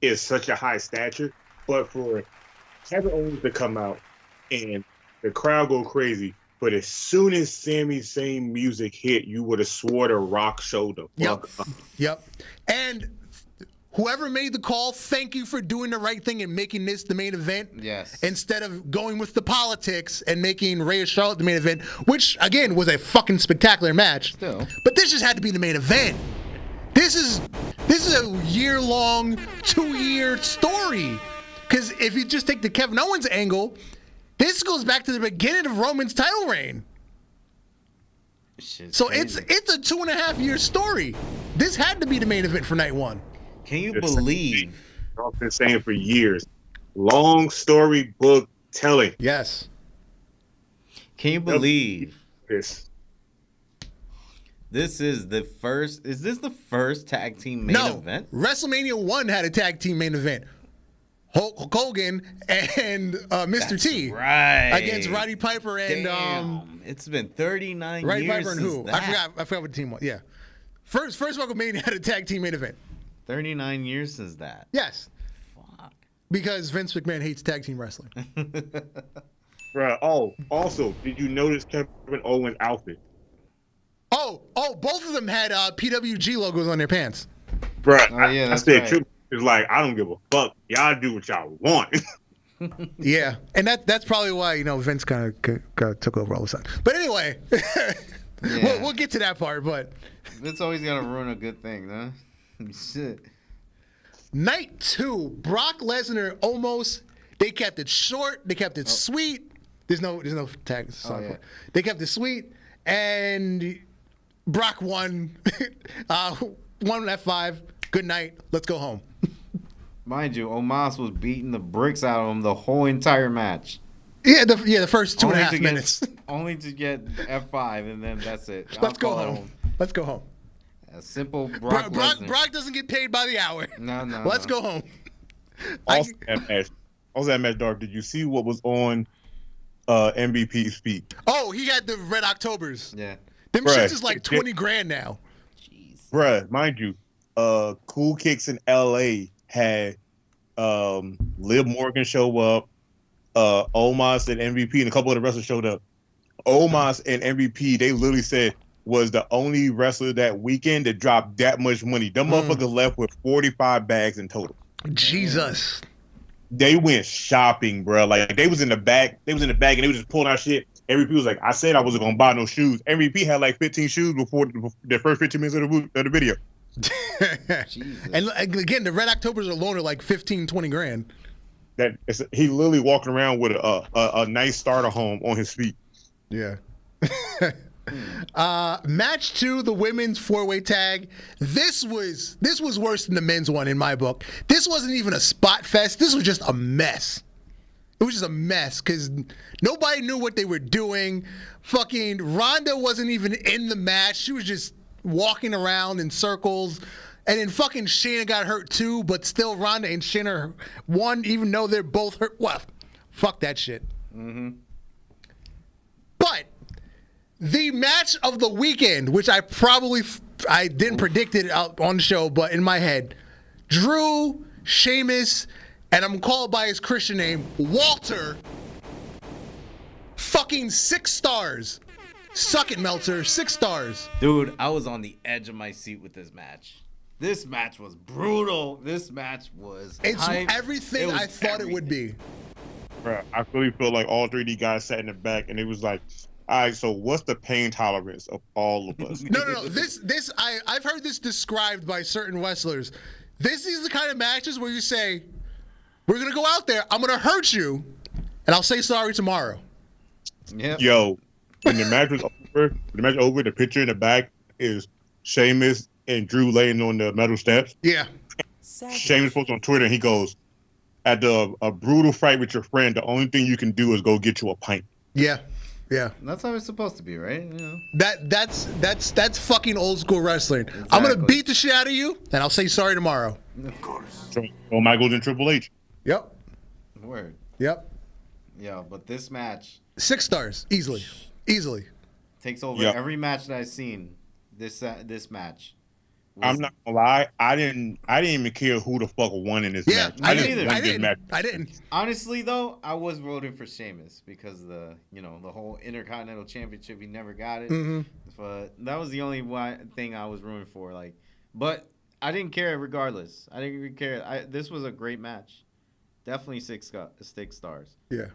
is such a high stature, but for Kevin Owens to come out and the crowd go crazy, but as soon as Sammy's same music hit, you would have swore the Rock showed the fuck up. Yep. And whoever made the call, thank you for doing the right thing and making this the main event. Yes. Instead of going with the politics and making Rhea Charlotte the main event, which again was a fucking spectacular match. Still. But this just had to be the main event. This is a year-long, 2-year story. Because if you just take the Kevin Owens angle, this goes back to the beginning of Roman's title reign. Shit's So crazy. it's a 2.5-year story. This had to be the main event for night one. Can you It's- believe? I've been saying for years. Long storybook telling. Yes. Can you believe This. this is the first? Is this the first tag team main event? WrestleMania 1 had a tag team main event. Hulk Hogan and Mr. T Right. against Roddy Piper and Damn. It's been 39 Roddy years Piper and since who? that. I forgot what the team was. Yeah. First WrestleMania had a tag team main event. 39 years since that. Yes. Fuck. Because Vince McMahon hates tag team wrestling. Bruh. Oh, also, did you notice Kevin Owens' outfit? Oh, both of them had PWG logos on their pants. Bruh, Oh, yeah, I that's said right. Triple H is like, I don't give a fuck. Y'all do what y'all want. Yeah. And that's probably why, Vince kind of took over all of a sudden. But anyway, Yeah. we'll get to that part, but It's always got to ruin a good thing, huh? Shit. Night 2, Brock Lesnar they kept it short, they kept it sweet. There's no tags. Oh, yeah. They kept it sweet, and Brock won. Won at 5. Good night. Let's go home. Mind you, Omos was beating the bricks out of him the whole entire match. Yeah, the first 2.5 to minutes. Only to get F5, and then that's it. Let's go I'll call it home. Let's go home. A simple Brock Lesnar. Brock doesn't get paid by the hour. No. Let's go home. Also, that match, Dark, did you see what was on MVP's feet? Oh, he had the Red Octobers. Yeah. Them Bruh. shits is like 20 grand now. Jeez. Bruh, mind you, Cool Kicks in LA had Liv Morgan show up, Omos and MVP, and a couple of the wrestlers showed up. Omos and MVP, they literally said, was the only wrestler that weekend that dropped that much money. Them motherfuckers left with 45 bags in total. Jesus. They went shopping, bro. Like they was in the back. They was in the bag and they was just pulling out shit. MVP was like, I said I wasn't gonna buy no shoes. MVP had like 15 shoes before the first 15 minutes of the video. Jesus. And again, the Red Octobers alone are like 15, 20 grand. He literally walking around with a nice starter home on his feet. Yeah. Match 2, the women's 4-way tag. This was worse than the men's one in my book. This wasn't even a spot fest. This was just a mess. It was just a mess because nobody knew what they were doing. Fucking Ronda wasn't even in the match. She was just walking around in circles. And then fucking Shayna got hurt too, but still Ronda and Shayna won even though they're both hurt. Well, fuck that shit. Mm-hmm. But the match of the weekend, which I didn't predict it out on the show, but in my head, Drew, Sheamus, and I'm called by his Christian name, Walter, fucking 6 stars. Suck it, Meltzer, 6 stars. Dude, I was on the edge of my seat with this match. This match was brutal. This match was It's hype. everything was I thought it would be. Bro, I really feel like all 3D guys sat in the back and it was like, all right, so what's the pain tolerance of all of us? No. I've heard this described by certain wrestlers. This is the kind of matches where you say, we're going to go out there, I'm going to hurt you, and I'll say sorry tomorrow. Yep. Yo, when the match was over, the picture in the back is Sheamus and Drew laying on the metal steps. Yeah. Sheamus posts on Twitter and he goes, at a brutal fight with your friend, the only thing you can do is go get you a pint. Yeah. That's how it's supposed to be, right? You know. That's fucking old school wrestling. I'm going to Exactly. beat the shit out of you, and I'll say sorry tomorrow. So Michaels and Triple H. Yep. Word. Yep. Yeah, but this match 6 stars. Easily. takes over Yep. every match that I've seen. This match. I'm not gonna lie. I didn't even care who the fuck won in this Yeah, match. I just didn't. wanted I this didn't. match. I didn't. Honestly, though, I was voting for Sheamus because the whole Intercontinental Championship, he never got it. Mm-hmm. But that was the only thing I was rooting for. Like, but I didn't care regardless. I didn't even care. This was a great match. Definitely six stars. Yeah.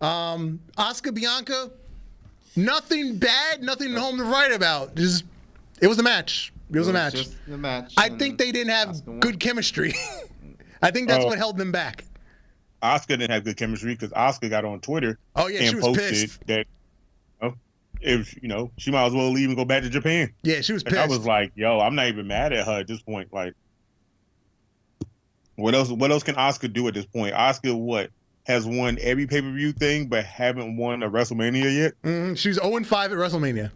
Oscar Bianca, nothing bad, nothing home to write about. Just it was a match. It was a match. Just the match. I think they didn't have good chemistry. I think that's what held them back. Oscar didn't have good chemistry because Oscar got on Twitter Oh yeah, she and was posted pissed. that if she might as well leave and go back to Japan. Yeah, she was And pissed. I was like, yo, I'm not even mad at her at this point. Like, what else can Oscar do at this point? Oscar has won every pay-per-view thing but haven't won a WrestleMania yet? She's 0-5 at WrestleMania.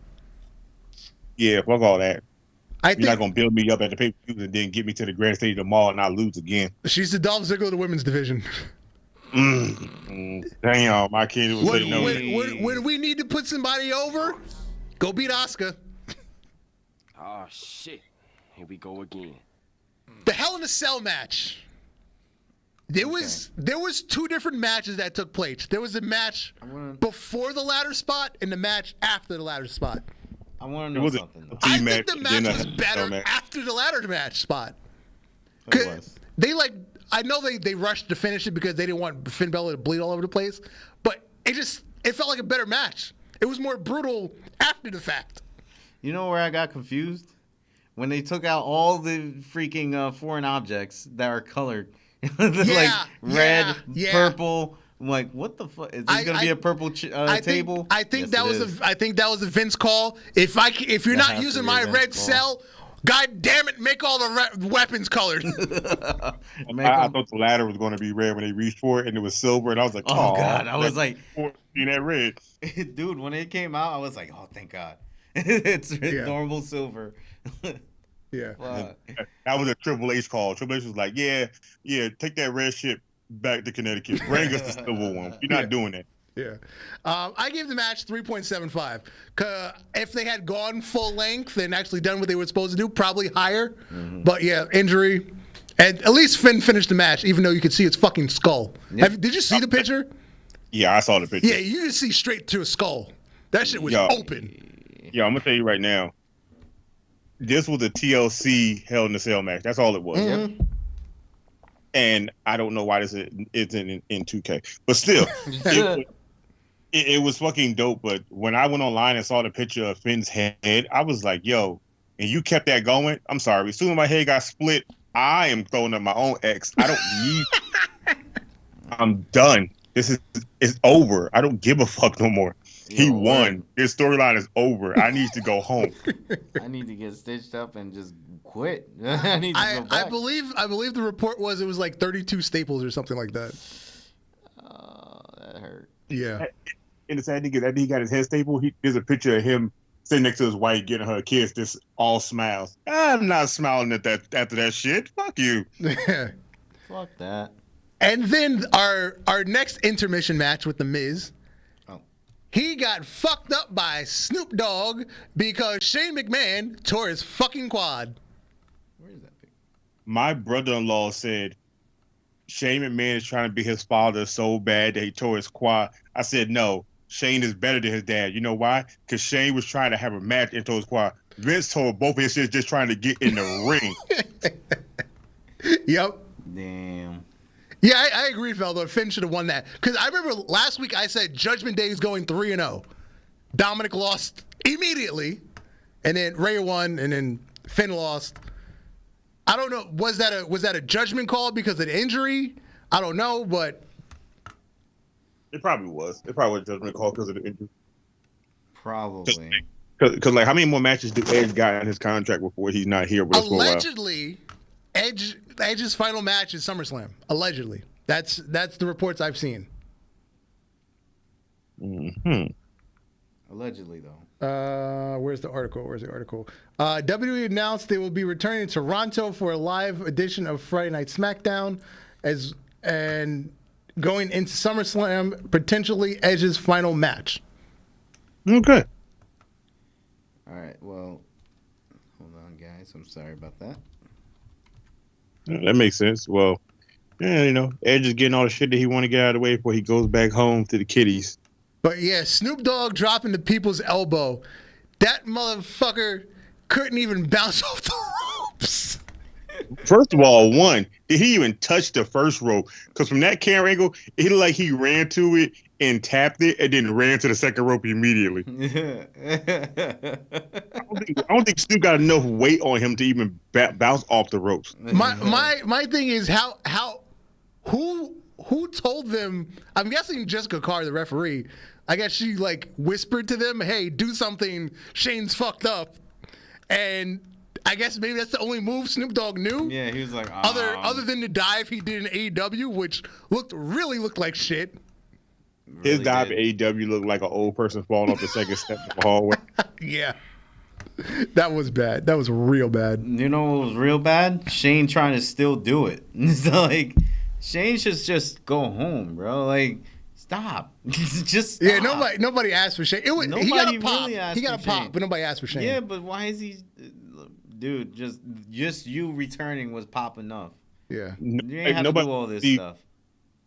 Yeah, fuck all that. I You're not think gonna build me up at the pay-per-view and then get me to the grand stage of the mall and I lose again. she's the Dolph Ziggler of the women's division. Damn, my kid was saying no. When we need to put somebody over, go beat Oscar. Oh, shit. Here we go again. The Hell in a Cell match. There was two different matches that took place. There was a match before the ladder spot and the match after the ladder spot. I want to know something, though. I think the match was better after the ladder match spot. I know they rushed to finish it because they didn't want Finn Balor to bleed all over the place, but it felt like a better match. It was more brutal after the fact. You know where I got confused? When they took out all the freaking foreign objects that are colored. Like red, purple. I'm like, what the fuck? Is this gonna be a purple table? I think that was a Vince call. If you're not using my red cell, God damn it, make all the weapons colored. I thought the ladder was going to be red when they reached for it, and it was silver, and I was like, oh God, I was like, that red. Dude, when it came out, I was like, oh, thank God, it's normal silver. Yeah. That was a Triple H call. Triple H was like, yeah, take that red shit back to Connecticut. Bring us the silver one. You're not doing that. Yeah. I gave the match 3.75. If they had gone full length and actually done what they were supposed to do, probably higher. Mm-hmm. But yeah, injury. And at least Finn finished the match, even though you could see its fucking skull. Yep. Did you see the picture? Yeah, I saw the picture. Yeah, you just see straight to a skull. That shit was open. Yeah, I'm going to tell you right now. This was a TLC Hell in a Cell match. That's all it was. Mm-hmm. And I don't know why this isn't in 2K. But still, it was fucking dope. But when I went online and saw the picture of Finn's head, I was like, yo, and you kept that going? I'm sorry. As soon as my head got split, I am throwing up my own X. I don't need... I'm done. It's over. I don't give a fuck no more. He won. His storyline is over. I need to go home. I need to get stitched up and just quit. I need to go back. I believe the report was it was like 32 staples or something like that. Oh, that hurt. Yeah. And the sad thing is, after he got his head stapled, there's a picture of him sitting next to his wife getting her a kiss, just all smiles. I'm not smiling at that after that shit. Fuck you. Fuck that. And then our next intermission match with The Miz. He got fucked up by Snoop Dogg because Shane McMahon tore his fucking quad. Where is that picture? My brother-in-law said Shane McMahon is trying to be his father so bad that he tore his quad. I said, no, Shane is better than his dad. You know why? Because Shane was trying to have a match and tore his quad. Vince tore both of his shit just trying to get in the ring. Yep. Damn. Yeah, I agree, Feldo. Finn should have won that. Because I remember last week I said Judgment Day is going 3-0. Dominic lost immediately, and then Ray won, and then Finn lost. I don't know. Was that a judgment call because of the injury? I don't know, but it probably was. It probably was a judgment call because of the injury. Probably. Because like, how many more matches did Edge got in his contract before he's not here with us for a while? Allegedly, Edge's final match is SummerSlam. Allegedly, that's the reports I've seen. Mm-hmm. Allegedly, though. Where's the article? WWE announced they will be returning to Toronto for a live edition of Friday Night SmackDown, and going into SummerSlam, potentially Edge's final match. Okay. All right. Well, hold on, guys. I'm sorry about that. That makes sense. Well, yeah, you know, Edge is getting all the shit that he want to get out of the way before he goes back home to the kiddies. But yeah, Snoop Dogg dropping the people's elbow. That motherfucker couldn't even bounce off the ropes. First of all, did he even touch the first rope? Because from that camera angle, it looked like he ran to it and tapped it and then ran to the second rope immediately. I don't think Snoop got enough weight on him to even bounce off the ropes. My thing is who told them? I'm guessing Jessica Carr, the referee. I guess she like whispered to them, "Hey, do something. Shane's fucked up." And I guess maybe that's the only move Snoop Dogg knew. Yeah, he was like, other than the dive he did in AEW, which looked like shit. His dive at AEW looked like an old person falling off the second step of the hallway. Yeah. That was bad. That was real bad. You know what was real bad? Shane trying to still do it. It's like, Shane should just go home, bro. Like, stop. Just stop. Yeah, nobody asked for Shane. He got a pop. Really he got a pop, but nobody asked for Shane. Yeah, but why is he... Dude, just you returning was pop enough. Yeah. You ain't have to do all this stuff.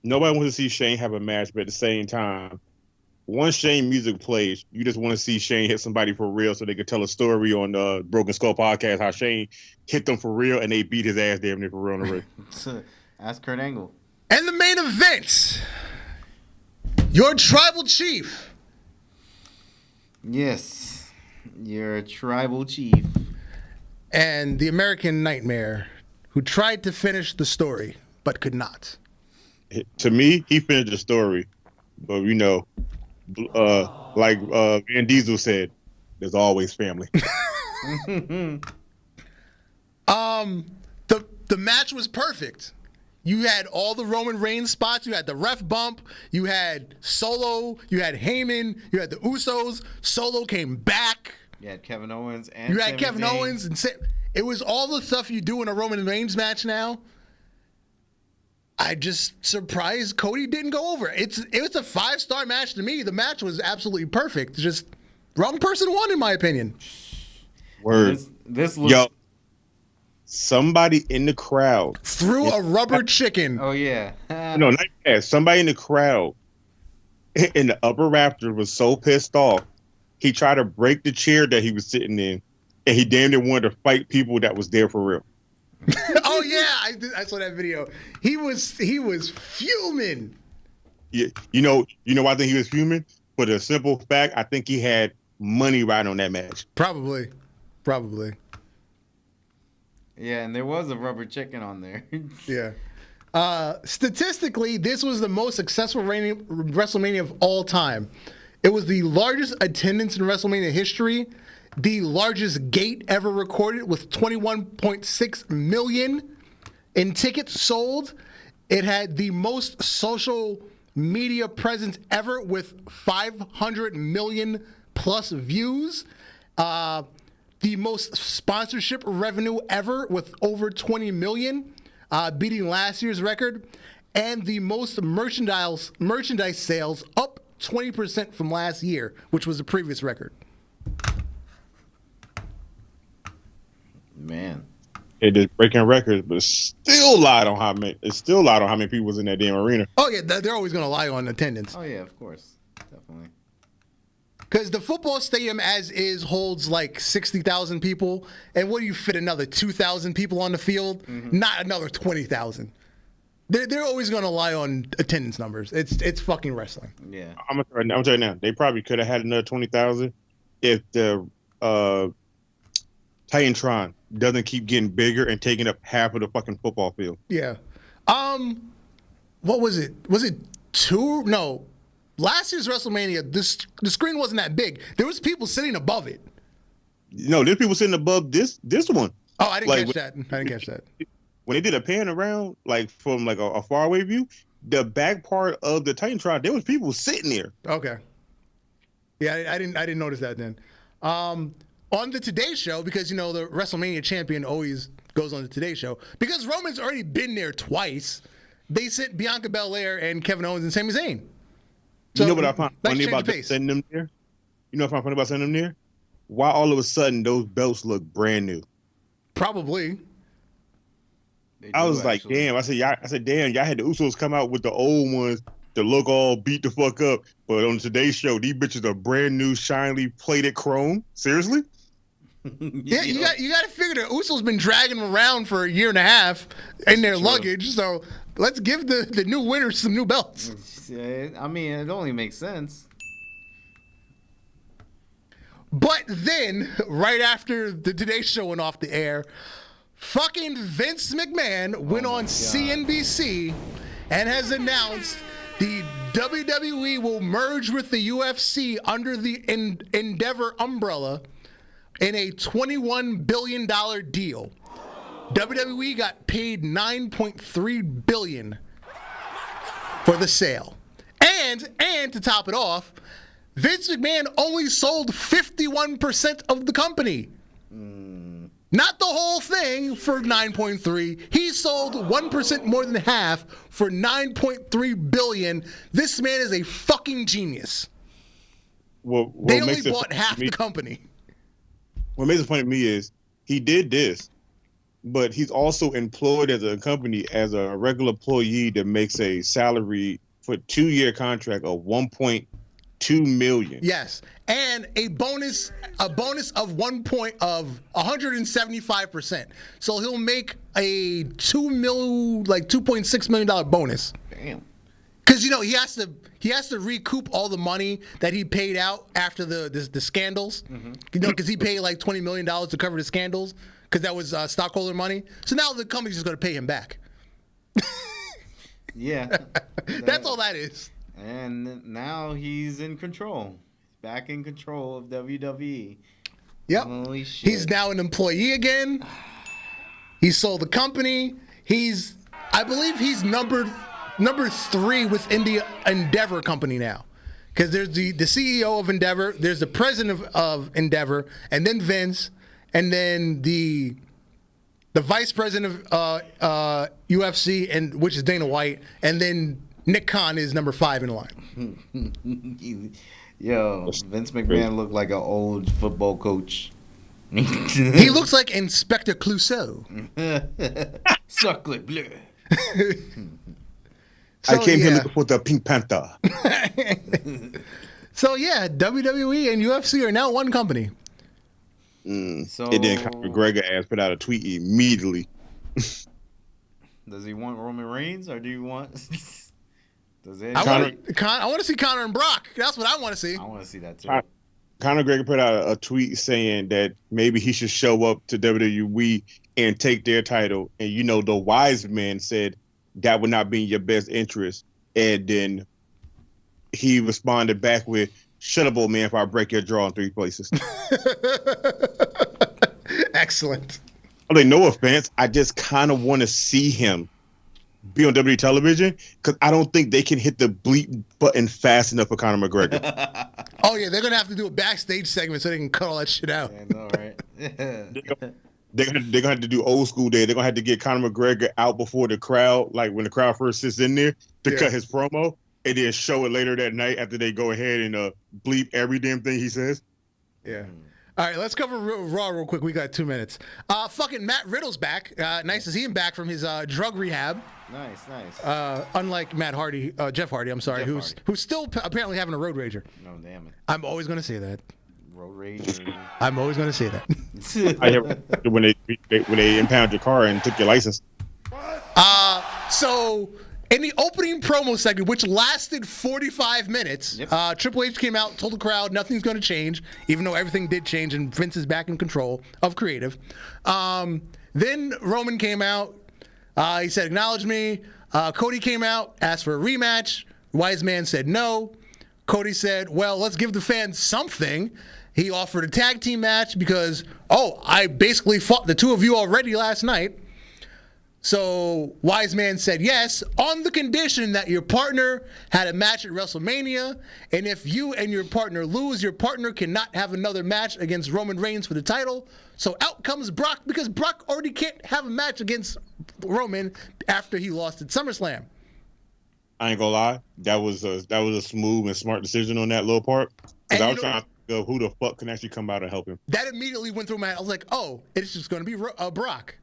Nobody wants to see Shane have a match, but at the same time, once Shane music plays, you just want to see Shane hit somebody for real so they could tell a story on the Broken Skull podcast how Shane hit them for real and they beat his ass damn near for real on the ring. Ask Kurt Angle. And the main event, your tribal chief. Yes, your tribal chief. And the American Nightmare, who tried to finish the story, but could not. To me, he finished the story. But, you know, like Van Diesel said, there's always family. The match was perfect. You had all the Roman Reigns spots. You had the ref bump. You had Solo. You had Heyman. You had the Usos. Solo came back. You had Kevin Owens and you had Kevin Zayn. Owens and it was all the stuff you do in a Roman Reigns match now. I just surprised Cody didn't go over. It was a 5-star match to me. The match was absolutely perfect. Just wrong person won, in my opinion. Word. This looks... Yo, somebody in the crowd threw a rubber chicken. Oh yeah. No, not that. Somebody in the crowd in the upper rafters was so pissed off. He tried to break the chair that he was sitting in, and he damn near wanted to fight people that was there for real. Oh yeah, I saw that video. He was fuming. Yeah, you know why I think he was fuming? For the simple fact, I think he had money riding on that match. Probably. Yeah, and there was a rubber chicken on there. Yeah. Statistically, this was the most successful WrestleMania of all time. It was the largest attendance in WrestleMania history, the largest gate ever recorded with 21.6 million in tickets sold. It had the most social media presence ever with 500 million plus views. The most sponsorship revenue ever with over 20 million, beating last year's record, and the most merchandise sales up 20% from last year, which was the previous record. Man, It is breaking records, but it's still lied on how many. It's still lied on how many people was in that damn arena. Oh yeah, they're always going to lie on attendance. oh yeah, of course, definitely. Because the football stadium as is holds like 60,000 people. And what do you fit another 2,000 people on the field? Mm-hmm. Not another 20,000. They're always going to lie on attendance numbers. It's fucking wrestling. Yeah. I'm telling you now, they probably could have had another 20,000 if the Titantron doesn't keep getting bigger and taking up half of the fucking football field. Yeah. What was it? Was it two? No. Last year's WrestleMania, the screen wasn't that big. There was people sitting above it. No, there's people sitting above this one. Oh, I didn't catch that. When they did a pan around, like from like a faraway view, the back part of the Titantron, there was people sitting there. Okay. Yeah, I didn't notice that then. On the Today Show, because the WrestleMania champion always goes on the Today Show, because Roman's already been there twice. They sent Bianca Belair and Kevin Owens and Sami Zayn. So, you know what I find funny about the sending them there? You know what I find funny about sending them there? Why all of a sudden those belts look brand new? Probably. I was like, damn. I said, damn. Y'all had the Usos come out with the old ones that look all beat the fuck up, but on today's show, these bitches are brand new, shiny, plated chrome. Seriously? Yeah, you got to figure the Usos been dragging them around for a year and a half in their luggage. So let's give the new winners some new belts. I mean, it only makes sense. But then, right after the Today Show went off the air, fucking Vince McMahon went on CNBC and has announced the WWE will merge with the UFC under the Endeavor umbrella in a $21 billion deal. WWE got paid $9.3 billion for the sale. And to top it off, Vince McMahon only sold 51% of the company. Not the whole thing for 9.3. He sold 1% more than half for 9.3 billion. This man is a fucking genius. Well, they only bought half the company. What makes it funny to me is he did this, but he's also employed as a company as a regular employee that makes a salary for a 2-year contract of $1.2 million. Yes, and a bonus of 175%. So he'll make a $2.6 million bonus. Damn. Because he has to recoup all the money that he paid out after the scandals. Mm-hmm. Because he paid like $20 million to cover the scandals because that was stockholder money. So now the company's just going to pay him back. Yeah. That's all that is. And now he's in control. Back in control of WWE. Yep. Holy shit. He's now an employee again. He sold the company. I believe he's number 3 within the Endeavor company now. Because there's the CEO of Endeavor, there's the president of Endeavor, and then Vince, and then the vice president of UFC, and which is Dana White, and then Nick Khan is number 5 in the line. Yo, Vince McMahon looked like an old football coach. He looks like Inspector Clouseau. Sacre bleu. I came here looking for the Pink Panther. So yeah, WWE and UFC are now one company. So, and then Conor McGregor ass put out a tweet immediately. Does he want Roman Reigns or do you want? I want to see Conor and Brock. That's what I want to see. I want to see that too. Conor McGregor put out a tweet saying that maybe he should show up to WWE and take their title. And the wise man said that would not be in your best interest. And then he responded back with, "Shut up, old man, if I break your jaw in 3 places." Excellent. I mean, no offense. I just kind of want to see him be on WWE television because I don't think they can hit the bleep button fast enough for Conor McGregor. Oh, yeah, they're going to have to do a backstage segment so they can cut all that shit out. I know, right? They're gonna have to do old school day. They're gonna have to get Conor McGregor out before the crowd, like when the crowd first sits in there, to cut his promo, and then show it later that night after they go ahead and bleep every damn thing he says. Yeah. All right, let's cover Raw real quick. We got 2 minutes. Fucking Matt Riddle's back. Nice to see him back from his drug rehab. Nice. Unlike Jeff Hardy, I'm sorry, who's still apparently having a road rager. No, damn it. I'm always going to say that. Road rager. I'm always going to say that. I hear when they impound your car and took your license. So in the opening promo segment, which lasted 45 minutes, Triple H came out, told the crowd nothing's going to change, even though everything did change and Vince is back in control of creative. Then Roman came out. He said, "Acknowledge me." Cody came out, asked for a rematch. Wise Man said no. Cody said, "Well, let's give the fans something." He offered a tag team match because, I basically fought the two of you already last night. So Wise Man said yes, on the condition that your partner had a match at WrestleMania, and if you and your partner lose, your partner cannot have another match against Roman Reigns for the title. So out comes Brock, because Brock already can't have a match against Roman after he lost at SummerSlam. I ain't gonna lie, that was a smooth and smart decision on that little part. Because of who the fuck can actually come out and help him. That immediately went through my head. I was like, oh, it's just going to be Brock.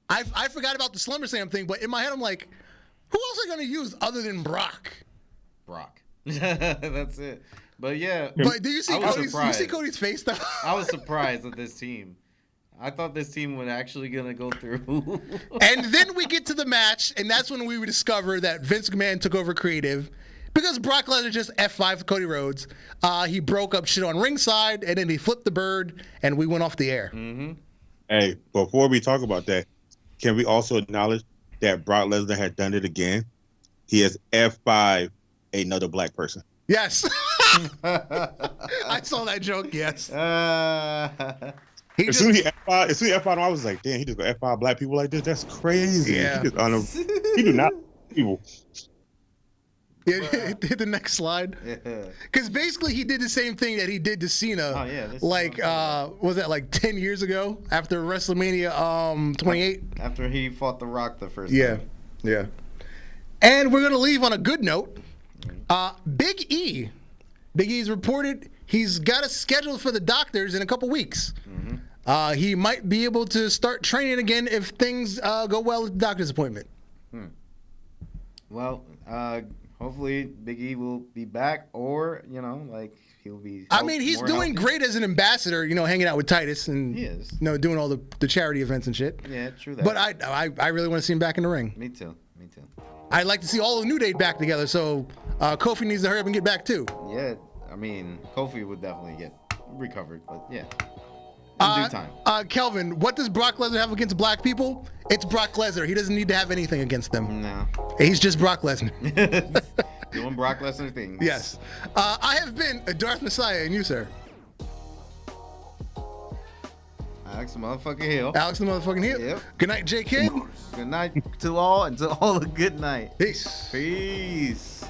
I forgot about the SummerSlam thing, but in my head, I'm like, who else are going to use other than Brock? Brock. That's it. But yeah. But do you see Cody's Cody's face though? I was surprised at this team. I thought this team was actually gonna go through. And then we get to the match, and that's when we would discover that Vince McMahon took over creative. Because Brock Lesnar just F5 Cody Rhodes. He broke up shit on ringside, and then he flipped the bird, and we went off the air. Mm-hmm. Hey, before we talk about that, can we also acknowledge that Brock Lesnar had done it again? He has F5 another black person. Yes. I saw that joke, yes. As soon as he F5, I was like, damn, he just go F5 black people like this? That's crazy. Yeah. He do not people. Yeah, hit the next slide. Because basically he did the same thing that he did to Cena. Oh, yeah, like, was that like 10 years ago after WrestleMania 28? After he fought The Rock the first time. Yeah. And we're going to leave on a good note. Big E's reported he's got a schedule for the doctors in a couple weeks. Mm-hmm. He might be able to start training again if things go well at the doctor's appointment. Well, hopefully Big E will be back, or he'll be. I mean, he's doing great as an ambassador. Hanging out with Titus and he is. Doing all the charity events and shit. Yeah, true that. But I really want to see him back in the ring. Me too. I'd like to see all the New Day back together. So Kofi needs to hurry up and get back too. Yeah, I mean, Kofi would definitely get recovered, but yeah. In due time. Kelvin, what does Brock Lesnar have against black people? It's Brock Lesnar. He doesn't need to have anything against them. No. He's just Brock Lesnar. Doing Brock Lesnar things. Yes. I have been a Darth Messiah, and you, sir? Alex the motherfucking Hill. Alex the motherfucking Hill. Yep. Good night, J. Kid. Good night to all, and to all a good night. Peace. Peace.